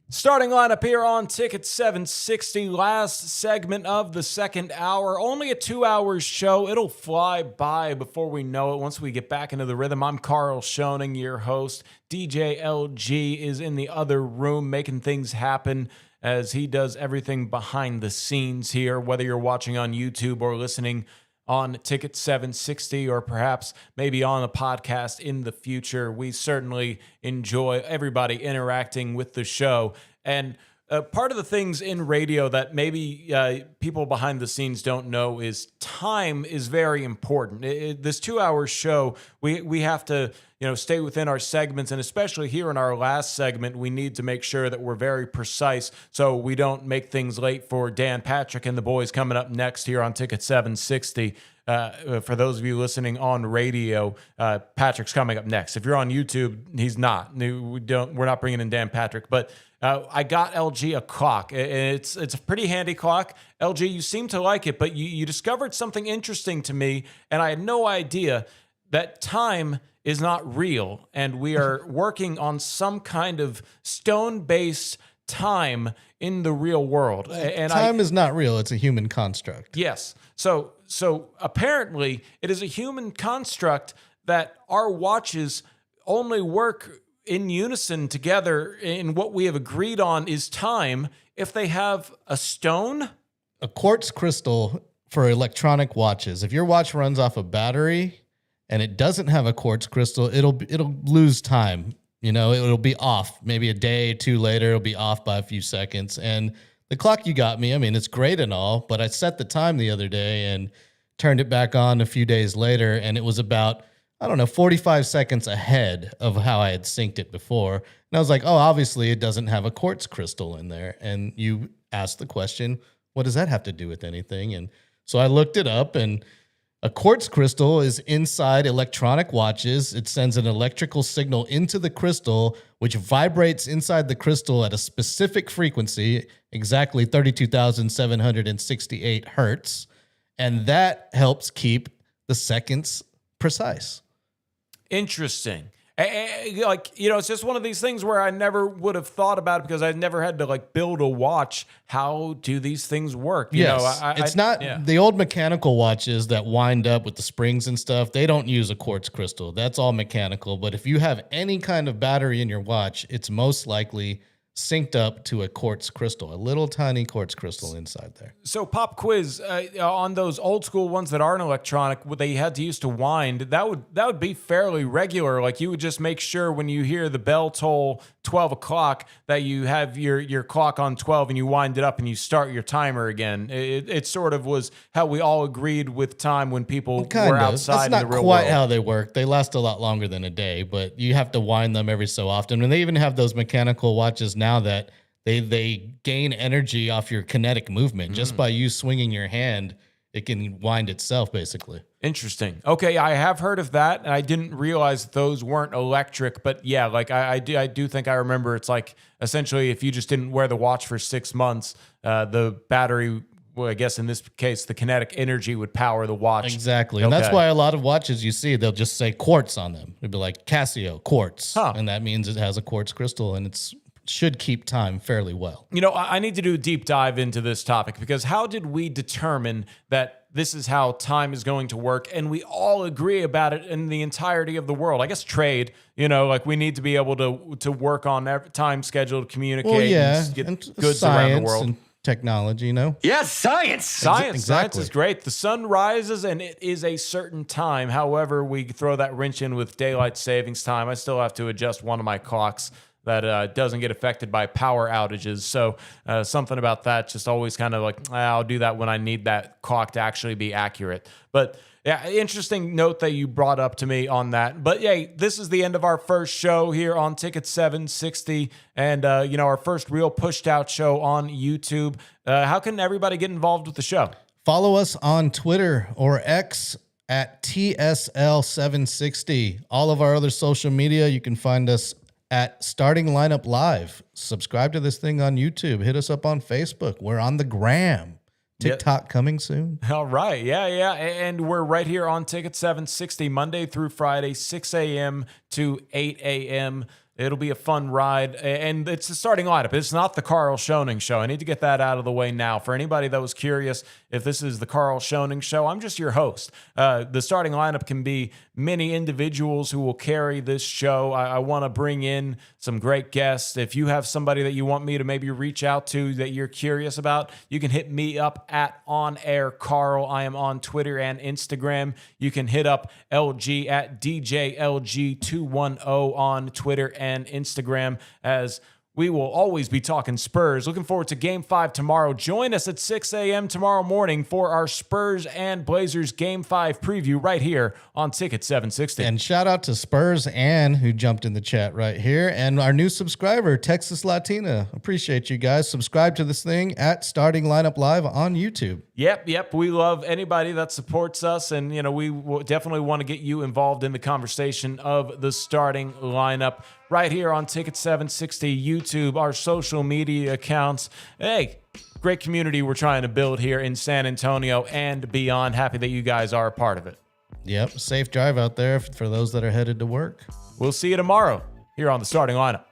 Speaker 2: Starting lineup here on Ticket 760, last segment of the second hour. Only a 2 hours show. It'll fly by before we know it once we get back into the rhythm. I'm Karl Schoening, your host. DJ LG is in the other room making things happen as he does everything behind the scenes here, whether you're watching on YouTube or listening on Ticket 760 or perhaps maybe on a podcast in the future. We certainly enjoy everybody interacting with the show. And part of the things in radio that maybe people behind the scenes don't know is time is very important. This 2 hour show, we have to stay within our segments, and especially here in our last segment, we need to make sure that we're very precise so we don't make things late for Dan Patrick and the boys coming up next here on Ticket 760. For those of you listening on radio, Patrick's coming up next. If you're on YouTube, he's not. We're not bringing in Dan Patrick, but I got LG a clock. It's a pretty handy clock. LG, you seem to like it, but you discovered something interesting to me, and I had no idea that time is not real, and we are working on some kind of stone-based time in the real world. And
Speaker 3: time is not real. It's a human construct.
Speaker 2: Yes. So apparently it is a human construct that our watches only work in unison together in what we have agreed on is time if they have a stone.
Speaker 3: A quartz crystal for electronic watches. If your watch runs off a battery and it doesn't have a quartz crystal, it'll lose time. It'll be off. Maybe a day or two later, it'll be off by a few seconds. And the clock you got me, I mean, it's great and all, but I set the time the other day and turned it back on a few days later, and it was about 45 seconds ahead of how I had synced it before. And I was like, oh, obviously it doesn't have a quartz crystal in there. And you asked the question, what does that have to do with anything? And so I looked it up, and a quartz crystal is inside electronic watches. It sends an electrical signal into the crystal, which vibrates inside the crystal at a specific frequency, exactly 32,768 hertz. And that helps keep the seconds precise.
Speaker 2: Interesting. It's just one of these things where I never would have thought about it because I never had to build a watch. How do these things work?
Speaker 3: It's not the old mechanical watches that wind up with the springs and stuff. They don't use a quartz crystal. That's all mechanical. But if you have any kind of battery in your watch, it's most likely synced up to a quartz crystal, a little tiny quartz crystal inside there.
Speaker 2: So pop quiz on those old school ones that aren't electronic, what they had to use to wind, that would be fairly regular. Like you would just make sure when you hear the bell toll 12 o'clock that you have your clock on 12 and you wind it up and you start your timer again. It sort of was how we all agreed with time when people were outside in the real world.
Speaker 3: That's not quite how they work. They last a lot longer than a day, but you have to wind them every so often. And they even have those mechanical watches now that they gain energy off your kinetic movement. Just by you swinging your hand, it can wind itself, basically.
Speaker 2: Interesting. Okay, I have heard of that, and I didn't realize those weren't electric. But yeah, I do think I remember. It's like essentially if you just didn't wear the watch for 6 months, the battery. Well, I guess in this case, the kinetic energy would power the watch.
Speaker 3: Exactly. And that's why a lot of watches you see, they'll just say quartz on them. It'd be like Casio, quartz. And that means it has a quartz crystal, and it's should keep time fairly well.
Speaker 2: I need to do a deep dive into this topic because how did we determine that this is how time is going to work and we all agree about it in the entirety of the world? I guess trade, we need to be able to work on time schedule to communicate and get goods around the world.
Speaker 3: And technology,
Speaker 1: Yes, science.
Speaker 2: Science is great. The sun rises and it is a certain time. However, we throw that wrench in with daylight savings time. I still have to adjust one of my clocks that doesn't get affected by power outages. So something about that, just always kind of I'll do that when I need that clock to actually be accurate. But yeah, interesting note that you brought up to me on that. But yeah, this is the end of our first show here on Ticket 760 and, our first real pushed out show on YouTube. How can everybody get involved with the show?
Speaker 3: Follow us on Twitter or X at TSL760. All of our other social media, you can find us at Starting Lineup Live. Subscribe to this thing on YouTube. Hit us up on Facebook. We're on the gram. TikTok coming soon.
Speaker 2: All right. Yeah. And we're right here on Ticket 760 Monday through Friday, 6 a.m. to 8 a.m. It'll be a fun ride, and it's the starting lineup. It's not the Karl Schoening show. I need to get that out of the way now. For anybody that was curious if this is the Karl Schoening show, I'm just your host. The starting lineup can be many individuals who will carry this show. I want to bring in some great guests. If you have somebody that you want me to maybe reach out to that you're curious about, you can hit me up at On Air Karl. I am on Twitter and Instagram. You can hit up LG at DJLG210 on Twitter and Instagram, as we will always be talking Spurs. Looking forward to Game 5 tomorrow. Join us at 6 a.m. tomorrow morning for our Spurs and Blazers Game 5 preview right here on Ticket 760.
Speaker 3: And shout out to Spurs Ann, who jumped in the chat right here, and our new subscriber, Texas Latina. Appreciate you guys. Subscribe to this thing at Starting Lineup Live on YouTube.
Speaker 2: Yep. We love anybody that supports us, and we definitely want to get you involved in the conversation of the starting lineup right here on Ticket 760, YouTube, our social media accounts. Hey, great community we're trying to build here in San Antonio and beyond. Happy that you guys are a part of it.
Speaker 3: Yep, safe drive out there for those that are headed to work.
Speaker 2: We'll see you tomorrow here on the starting lineup.